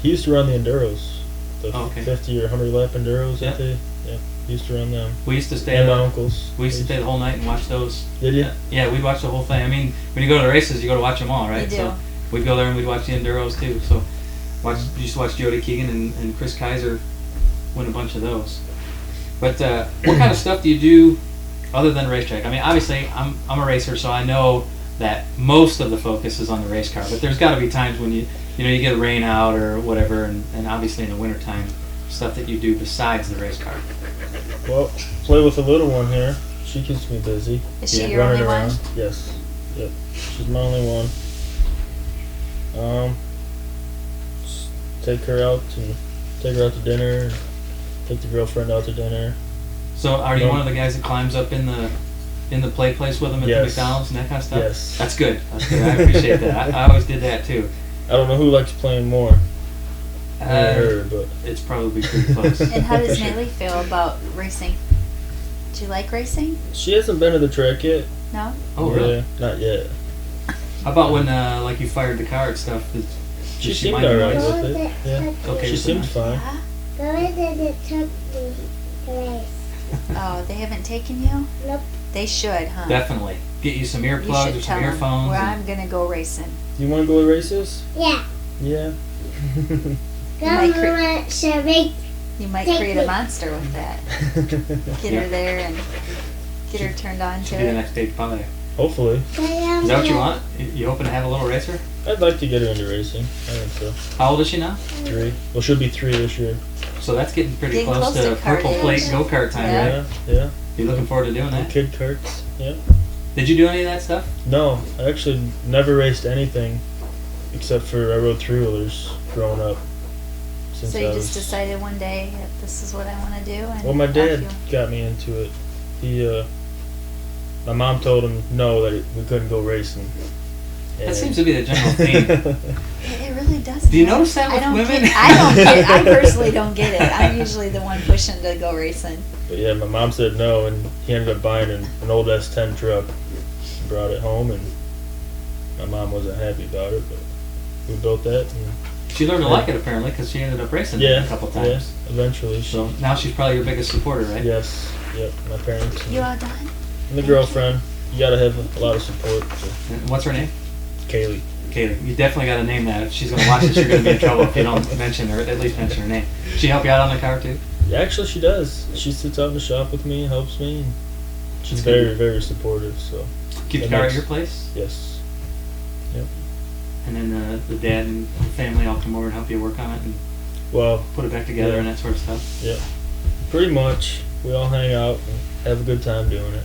He used to run the Enduros. The Oh, okay. 50 or 100 lap Enduros Yeah. that they. Yeah. He used to run them. We used to stay. And my uncles. We used to stay the whole night and watch those. Did you? Yeah, we'd watch the whole thing. I mean, when you go to the races, you go to watch them all, right? You do. So we'd go there and we'd watch the Enduros too. So used to watch Jody Keegan and Chris Kaiser win a bunch of those. But what kind of stuff do you do other than racetrack? I mean, obviously, I'm a racer, so I know that most of the focus is on the race car. But there's got to be times when you get a rain out or whatever, and obviously in the wintertime, stuff that you do besides the race car. Well, play with the little one here. She keeps me busy. Is she your running only around. one? Yes. Yep. She's my only one. Just take her out to dinner. Take the girlfriend out to dinner. So, are you one of the guys that climbs up in the play place with them at the McDonald's and that kind of stuff? Yes. That's good. That's good. I appreciate that. I always did that too. I don't know who likes playing more. Me or her, but it's probably pretty close. And how does Natalie feel about racing? Do you like racing? She hasn't been to the track yet. No? Oh, really? Yeah, not yet. How about when like you fired the car and stuff? She seemed alright with it. Yeah. Okay. She seemed fine. Oh, they haven't taken you? Nope. They should, huh? Definitely. Get you some You earplugs should or some tell 'em earphones. where I'm gonna go racing. You want to go to races? Yeah. Yeah. You might create a monster with that. Get her there and get her turned on to Should be the it. next stage probably. Hopefully. Is that what you want? You hoping to have a little racer? I'd like to get her into racing. I think so. How old is she now? 3. Well, she'll be 3 this year. So that's getting pretty Getting close close to to purple kart plate age. go-kart time, Yeah. right? Yeah. You looking forward to doing that? Kid karts. Yeah. Did you do any of that stuff? No, I actually never raced anything except for I rode 3-wheelers growing up. Since So you I just was, decided one day that this is what I want to do? And well, my off dad you- got me into it. My mom told him no, that we couldn't go racing. That seems to be the general theme. It really does. Do you notice that with I don't women? Get, I don't get it. I personally don't get it. I'm usually the one pushing to go racing. But yeah, my mom said no, and he ended up buying an old S10 truck, and brought it home, and my mom wasn't happy about it, but we built that. And She learned to like it apparently because she ended up racing yeah, a couple times. Yeah, eventually. So now she's probably your biggest supporter, right? Yes. Yep. My parents. You all done? And the girlfriend. You gotta have a lot of support. So. And what's her name? Kaylee. Kaylee. You definitely got to name that. If she's going to watch this, you're going to be in trouble if you don't mention her, at least mention her name. She help you out on the car too? Yeah, actually, she does. She sits out in the shop with me, helps me. And she's That's good. very, very supportive. So. Keep the That car at makes- your place? Yes. Yep. And then the dad and the family all come over and help you work on it and Well. put it back together yeah. and that sort of stuff? Yeah. Pretty much. We all hang out and have a good time doing it.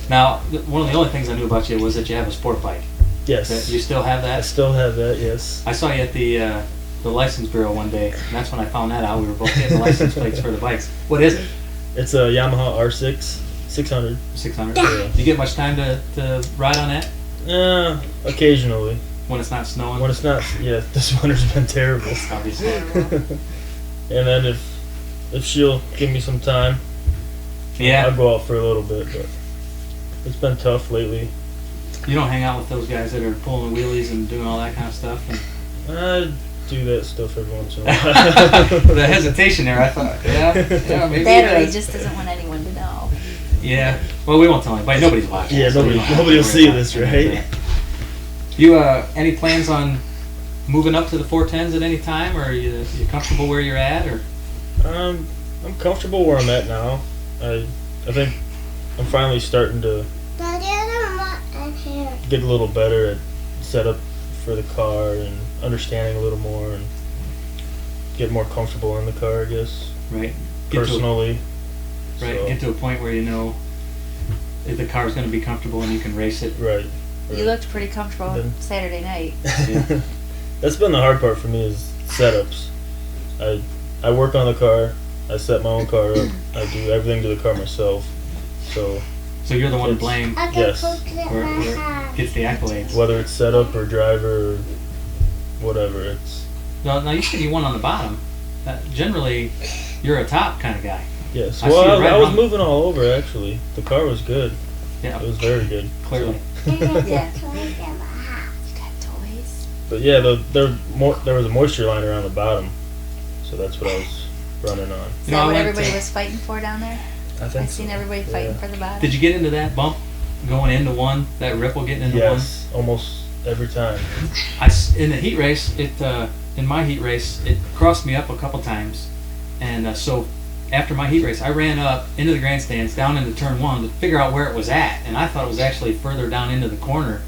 Now, one of the only things I knew about you was that you have a sport bike. Yes. You still have I that? still have that. Yes. I saw you at the license bureau one day, and that's when I found that out. We were both getting license plates for the bikes. What is it? It's a Yamaha R6 600. 600. Yeah. Do you get much time to ride on that Occasionally. when it's not snowing? When it's not, yeah, this winter's been terrible. Obviously. And then if she'll give me some time, Yeah. I'll go out for a little bit. But it's been tough lately. You don't hang out with those guys that are pulling wheelies and doing all that kind of stuff? And I do that stuff every once in a while. the hesitation there, I thought, yeah, maybe That it way, is. just doesn't want anyone to know. Yeah. Well, we won't tell anybody. Nobody's watching. Yeah, so we nobody don't have to will worry see about this, it. right? You any plans on moving up to the 410s at any time, or are you comfortable where you're at, or? I'm comfortable where I'm at now. I think I'm finally starting to get a little better at setup for the car and understanding a little more and get more comfortable in the car, I guess. Right. Personally. Right. So, Get to a point where you know if the car's going to be comfortable and you can race it. right. You looked pretty comfortable Then- Saturday night. Yeah. That's been the hard part for me is setups. I work on the car. I set my own car up. I do everything to the car myself. So So you're the one to It's- blame yes, where it gets the accolades. whether it's setup or driver or whatever, it's Now you said you won on the bottom. Generally, you're a top kind of guy. yes. I see Well, it right I was on- moving all over actually. The car was good. Yeah. It was very good. Clearly. Yeah. You got toys? But yeah, there was a moisture line around the bottom, so that's what I was running on. Is You know, that I what went everybody to- was fighting for down there? I think I've seen everybody fighting for the bottom. Did you get into that bump going into one? That ripple getting into one? Yes, almost every time. In the heat race, in my heat race, it crossed me up a couple times, and so after my heat race, I ran up into the grandstands, down into turn 1 to figure out where it was at, and I thought it was actually further down into the corner.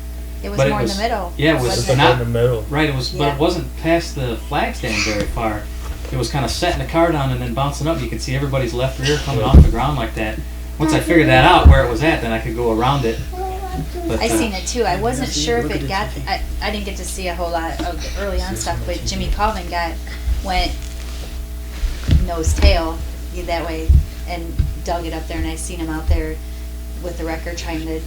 It was But more in the middle. Yeah, it was wasn't not in the middle. right. It was, but Yeah. it wasn't past the flag stand very far. It was kind of setting the car down and then bouncing up. You could see everybody's left rear coming off the ground like that. Once I figured that out where it was at, then I could go around it. But, I seen it too. I wasn't sure if it got. I didn't get to see a whole lot of the early on stuff, but Jimmy Colvin went nose tail that way and dug it up there, and I seen him out there with the wrecker trying to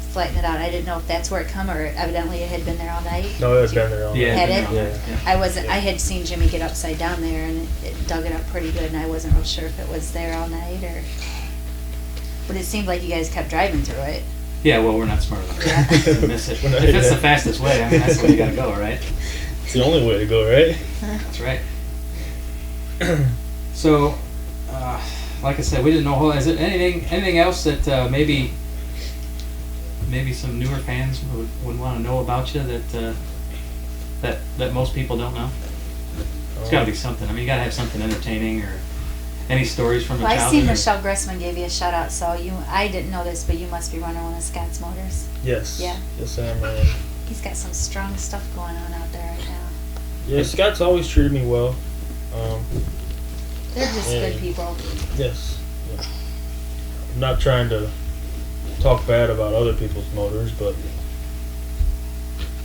flatten it out. I didn't know if that's where it come, or evidently it had been there all night. No, it had been there all Yeah, night. Had been it? there all night, yeah. I wasn't. I had seen Jimmy get upside down there, and it dug it up pretty good, and I wasn't real sure if it was there all night or. But it seemed like you guys kept driving through it. Yeah, well, we're not smart enough Yeah. to miss it. If it's the fastest way, I mean, that's the way you gotta go, right? It's the only way to go, right? That's right. So, like I said, we didn't know. Is it anything else that maybe some newer fans would want to know about you that most people don't know? It's got to be something. I mean, you got to have something entertaining or any stories from a Well, I childhood. seen or- Michelle Gressman gave you a shout out, so I didn't know this, but you must be running one of Scott's motors. Yes. Yeah. Yes, I am. Man. He's got some strong stuff going on out there right now. Yeah, Scott's always treated me well. They're just good And- people. Yes. Yeah. I'm not trying to talk bad about other people's motors, but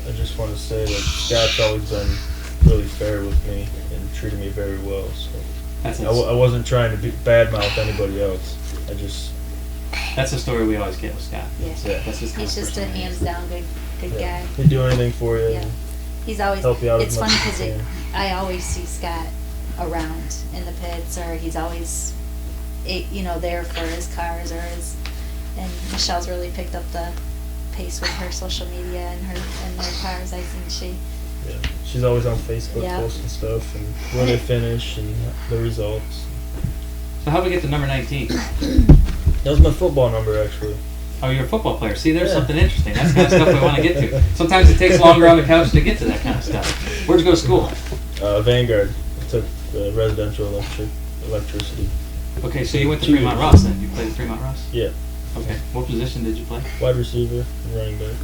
I just want to say that Scott's always been really fair with me and treated me very well. So That's I wasn't trying to badmouth anybody else. That's the story we always get with Scott. Yeah. That's just He's just a hands down good guy. He'd do anything for you. Yeah. He's always. Help you out It's as much funny as he because can. I always see Scott around in the pits, or he's always, there for his cars or his. And Michelle's really picked up the pace with her social media and their cars. I think Yeah. She's always on Facebook Yeah. posting stuff and where they finish and the results. So how do we get to number 19? That was my football number, actually. Oh, you're a football player. See, there's Yeah. something interesting. That's the kind of stuff we want to get to. Sometimes it takes longer on the couch to get to that kind of stuff. Where'd you go to school? Vanguard. I took residential electricity. Okay, so you went to 2 Fremont years. Ross then. You played at Fremont Ross? Yeah. Okay. What position did you play? Wide receiver and running back.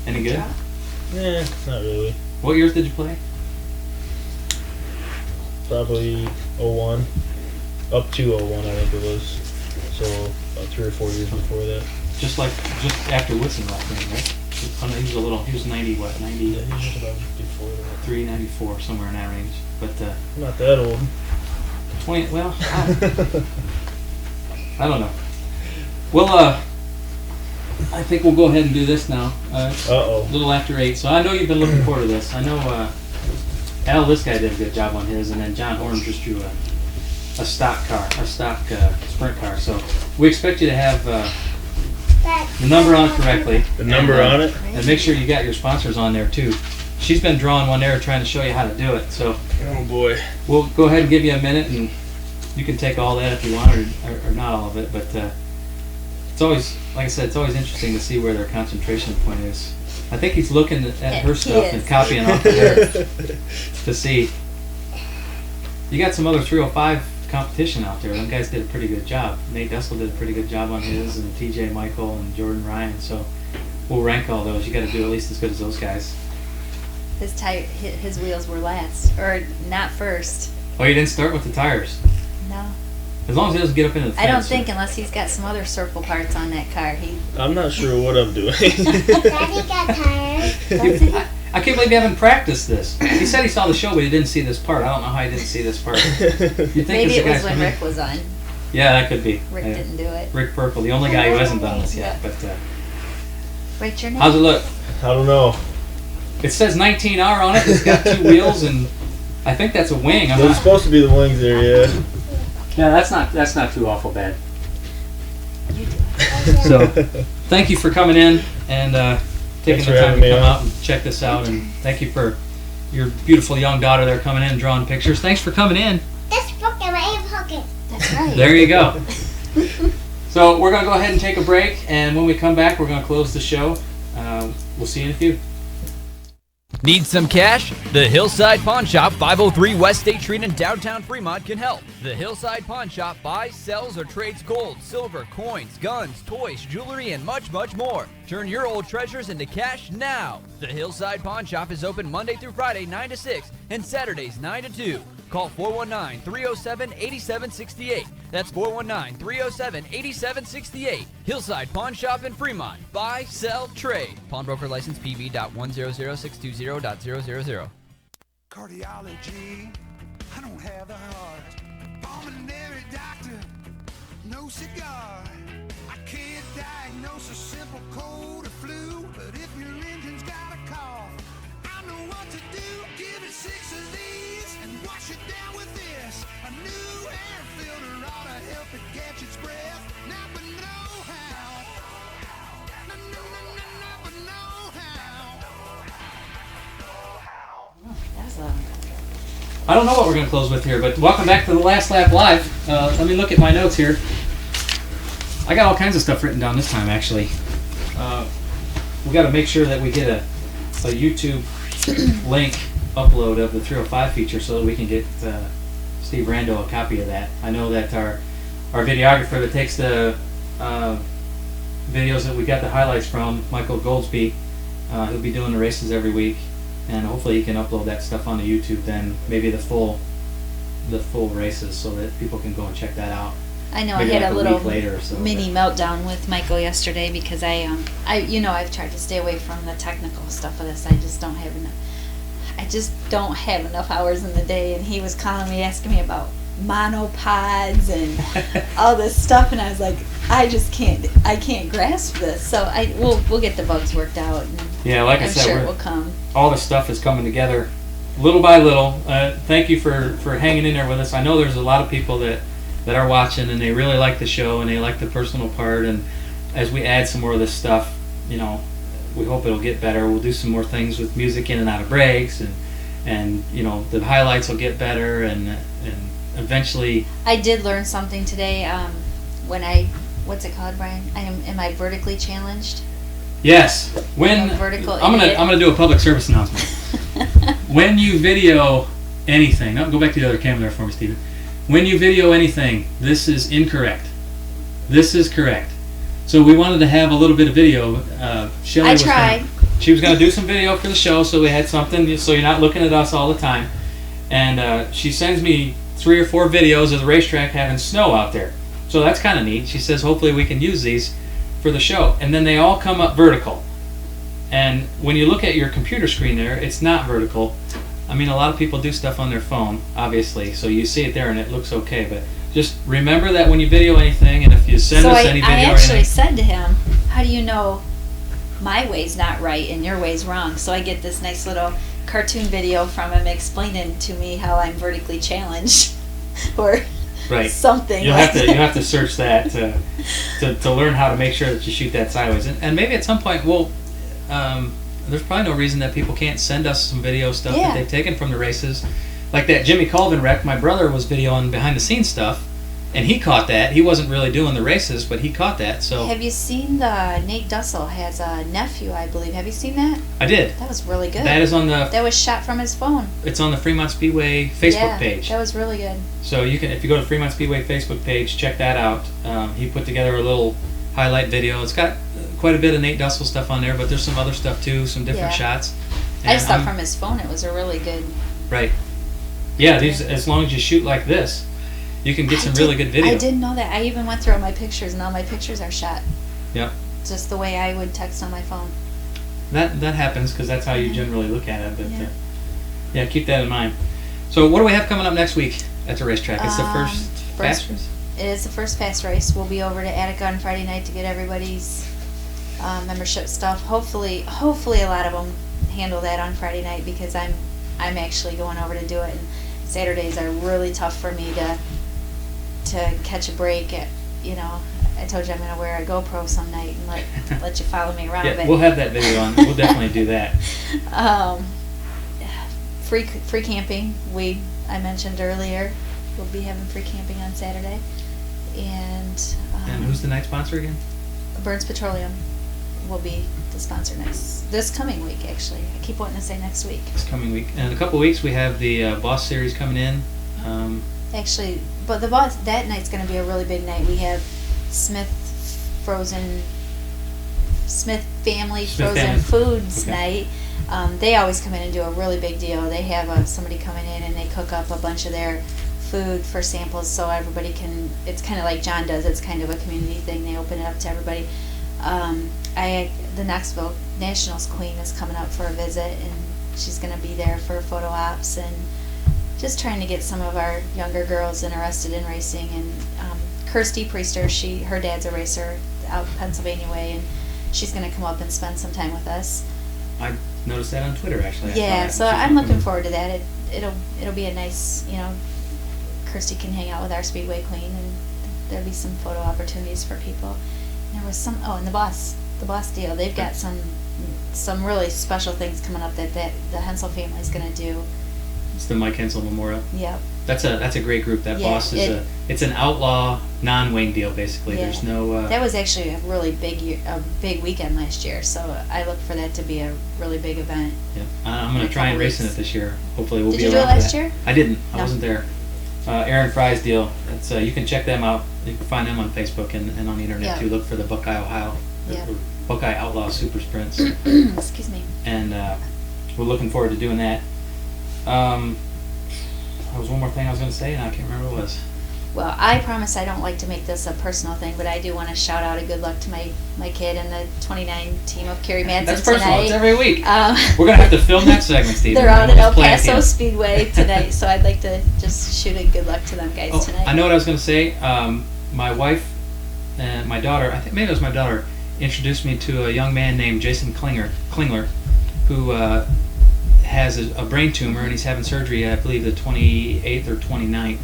Any good? Yeah, not really. What years did you play? Probably 01. Up to 01, I think it was. So about 3 or 4 years before that. Just after Woodson left, right? Oh, no, he was 90, what, 90? Yeah, he was about before that. 3, 94, somewhere in that range. But, Not that old. 20, well, I don't know. Well, I think we'll go ahead and do this now. Uh-oh. A little after 8. So I know you've been looking forward to this. I know Al, this guy did a good job on his, and then John Horn just drew a stock sprint car. So we expect you to have the number on it correctly. The number on it? And make sure you got your sponsors on there too. She's been drawing one there trying to show you how to do it. So Oh boy. we'll go ahead and give you a minute, and you can take all that if you want, or not all of it. But it's always, like I said, it's always interesting to see where their concentration point is. I think he's looking at her He stuff is. and copying off of her to see. You got some other 305 competition out there. Them guys did a pretty good job. Nate Dessel did a pretty good job on his, and TJ Michael and Jordan Ryan. So we'll rank all those. You got to do at least as good as those guys. His wheels were last, or not first. Oh, you didn't start with the tires. No. As long as he doesn't get up into the I don't fence. think unless he's got some other circle parts on that car. I'm not sure what I'm doing. Daddy got tires. Does he? I can't believe you haven't practiced this. He said he saw the show, but he didn't see this part. I don't know how he didn't see this part. You think Maybe as it the was guys when come in- Rick was on. Yeah, that could be. Rick Yeah. didn't do it. Rick Purple, the only guy who hasn't done this yet. But Write your name. how's it look? I don't know. It says 19R on it. It's got 2 wheels, and I think that's a wing. I'm There's not, supposed to be the wings there, yeah. yeah, that's not too awful bad. You do it. So, thank you for coming in and taking Thanks for the time having to me come on. out and check this out. And thank you for your beautiful young daughter there coming in and drawing pictures. Thanks for coming in. This book that I am pocket. That's right. There you go. So we're going to go ahead and take a break, and when we come back, we're going to close the show. We'll see you in a few. Need some cash? The Hillside Pawn Shop, 503 West State Street in downtown Fremont can help. The Hillside Pawn Shop buys, sells, or trades gold, silver, coins, guns, toys, jewelry, and much, much more. Turn your old treasures into cash now. The Hillside Pawn Shop is open Monday through Friday, 9 to 6, and Saturdays, 9 to 2. Call 419-307-8768. That's 419-307-8768. Hillside Pawn Shop in Fremont. Buy, sell, trade. Pawnbroker license PV.100620.000. Cardiology, I don't have the heart. Pulmonary doctor, no cigar. I can't diagnose a simple cold or flu, but if your engine's got a cough, I know what to do. Give it 6 of these and wash it down with this. A new air filter ought to help it catch its breath. Now but know how. No, but know how. That's I don't know what we're going to close with here, but welcome back to the Last Lap Live. Let me look at my notes here. I got all kinds of stuff written down this time, actually. We got to make sure that we get a YouTube link upload of the 305 feature so that we can get Steve Rando a copy of that. I know that our videographer that takes the videos that we got the highlights from, Michael Goldsby, he'll be doing the races every week, and hopefully he can upload that stuff onto YouTube then, maybe the full races, so that people can go and check that out. I know. Maybe I had like a little week later or so, mini meltdown with Michael yesterday because I've tried to stay away from the technical stuff of this. I just don't have enough hours in the day, and he was calling me, asking me about monopods and all this stuff, and I was like, I can't grasp this. So we'll get the bugs worked out. And yeah, like I said, sure it will come. All the stuff is coming together little by little. Thank you for hanging in there with us. I know there's a lot of people that are watching, and they really like the show, and they like the personal part, and as we add some more of this stuff, we hope it'll get better. We'll do some more things with music in and out of breaks, and the highlights will get better, and eventually. I did learn something today. What's it called, Brian? Am I vertically challenged? Yes. When I'm gonna do a public service announcement. When you video anything, go back to the other camera there for me, Stephen. When you video anything, this is incorrect. This is correct. So we wanted to have a little bit of video. Shelley she was going to do some video for the show, so we had something, so you're not looking at us all the time. And she sends me 3 or 4 videos of the racetrack having snow out there. So that's kind of neat. She says hopefully we can use these for the show. And then they all come up vertical. And when you look at your computer screen there, it's not vertical. I mean, a lot of people do stuff on their phone, obviously, so you see it there and it looks okay. But just remember that when you video anything, and if you send us any video I or actually anything, said to him, how do you know my way's not right and your way's wrong? So I get this nice little cartoon video from him explaining to me how I'm vertically challenged or something. You'll have to search that to learn how to make sure that you shoot that sideways. And maybe at some point there's probably no reason that people can't send us some video stuff that they've taken from the races. Like that Jimmy Colvin wreck, my brother was videoing behind the scenes stuff, and he caught that. He wasn't really doing the races, but he caught that. So have you seen Nate Dussel has a nephew, I believe. Have you seen that? I did. That was really good. That is on the. That was shot from his phone. It's on the Fremont Speedway Facebook page. That was really good. So you can, if you go to Fremont Speedway Facebook page, check that out. He put together a little highlight video. It's got quite a bit of Nate Dussel stuff on there, but there's some other stuff too, some different shots. I just thought from his phone it was a really good. Right. Yeah, these, as long as you shoot like this, you can get some really good video. I didn't know that. I even went through all my pictures, and all my pictures are shot. Yep. Just the way I would text on my phone. That happens because that's how you generally look at it. But yeah, keep that in mind. So what do we have coming up next week at the racetrack? It's the first fast race? It is the first fast race. We'll be over to Attica on Friday night to get everybody's membership stuff. Hopefully a lot of them handle that on Friday night because I'm actually going over to do it. And Saturdays are really tough for me to catch a break. I told you I'm going to wear a GoPro some night and let you follow me around. Yeah, we'll have that video on. We'll definitely do that. Free camping. I mentioned earlier. We'll be having free camping on Saturday. And who's the night sponsor again? Burns Petroleum. will be the sponsor this coming week. Actually, I keep wanting to say next week. This coming week. And in a couple of weeks, we have the Boss Series coming in. Actually, but the Boss, that night's going to be a really big night. We have Smith Family Frozen Foods night. They always come in and do a really big deal. They have somebody coming in and they cook up a bunch of their food for samples so everybody can, it's kind of like John does, it's kind of a community thing. They open it up to everybody. The Knoxville Nationals Queen is coming up for a visit, and she's going to be there for photo ops and just trying to get some of our younger girls interested in racing. And Kirsty Priester, her dad's a racer out Pennsylvania way, and she's going to come up and spend some time with us. I noticed that on Twitter, actually. Yeah, so I'm looking forward to that. It'll be a nice, Kirsty can hang out with our Speedway Queen, and there'll be some photo opportunities for people. And there was and the Boss deal. They've got some really special things coming up that the Hensel family's going to do. It's the Mike Hensel Memorial. Yep. That's a great group. That Boss is it's an outlaw non-wing deal basically. Yeah. There's no. That was actually a really big weekend last year, so I look for that to be a really big event. Yeah, I'm going to try and race in it this year. Hopefully we'll be around. Did you do it last year? I didn't. I No. wasn't there. Aaron Fry's deal. That's you can check them out. You can find them on Facebook and on the internet too. Look for the Buckeye Ohio, Buckeye Outlaw Super Sprints. Excuse me. And we're looking forward to doing that. There was one more thing I was going to say, and I can't remember what it was. Well, I promise I don't like to make this a personal thing, but I do want to shout out a good luck to my kid and the 29 team of Carrie Madsen That's personal. tonight. It's every week. We're going to have to film that segment, Steve. They're out at El Paso Speedway tonight, so I'd like to just shoot a good luck to them guys tonight. I know what I was going to say. My wife and my daughter, I think maybe it was my daughter, introduced me to a young man named Jason Klingler, who has a brain tumor, and he's having surgery, I believe, the 28th or 29th.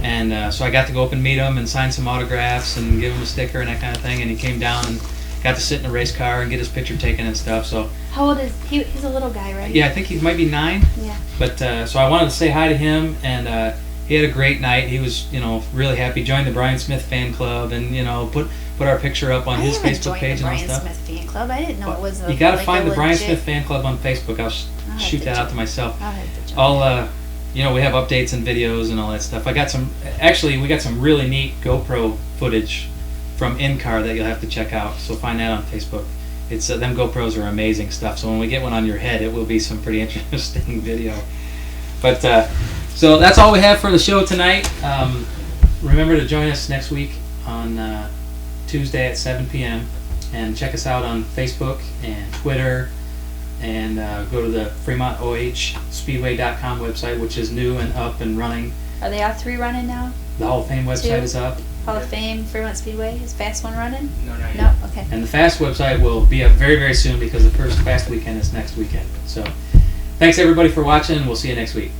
And so I got to go up and meet him and sign some autographs and give him a sticker and that kind of thing. And he came down and got to sit in a race car and get his picture taken and stuff. So how old is he? He's a little guy, right? yeah, I think he might be 9. Yeah. But so I wanted to say hi to him, and he had a great night. He was, really happy. Joined the Brian Smith fan club, and put our picture up on his Facebook page and all I haven't joined the Brian stuff. Smith fan club. I didn't know it was You got to like find the Brian legit... Smith fan club on Facebook. I'll shoot that out to myself. I'll have to join. We have updates and videos and all that stuff. We got some really neat GoPro footage from InCar that you'll have to check out. So find that on Facebook. It's them GoPros are amazing stuff. So when we get one on your head, it will be some pretty interesting video. But so that's all we have for the show tonight. Remember to join us next week on Tuesday at 7 p.m. and check us out on Facebook and Twitter. And go to the FremontOHSpeedway.com website, which is new and up and running. Are they all 3 running now? The Hall of Fame website is up. Hall of Fame, Fremont Speedway. Is Fast One running? No, not yet. No, okay. And the Fast website will be up very, very soon because the first Fast weekend is next weekend. So thanks everybody for watching, and we'll see you next week.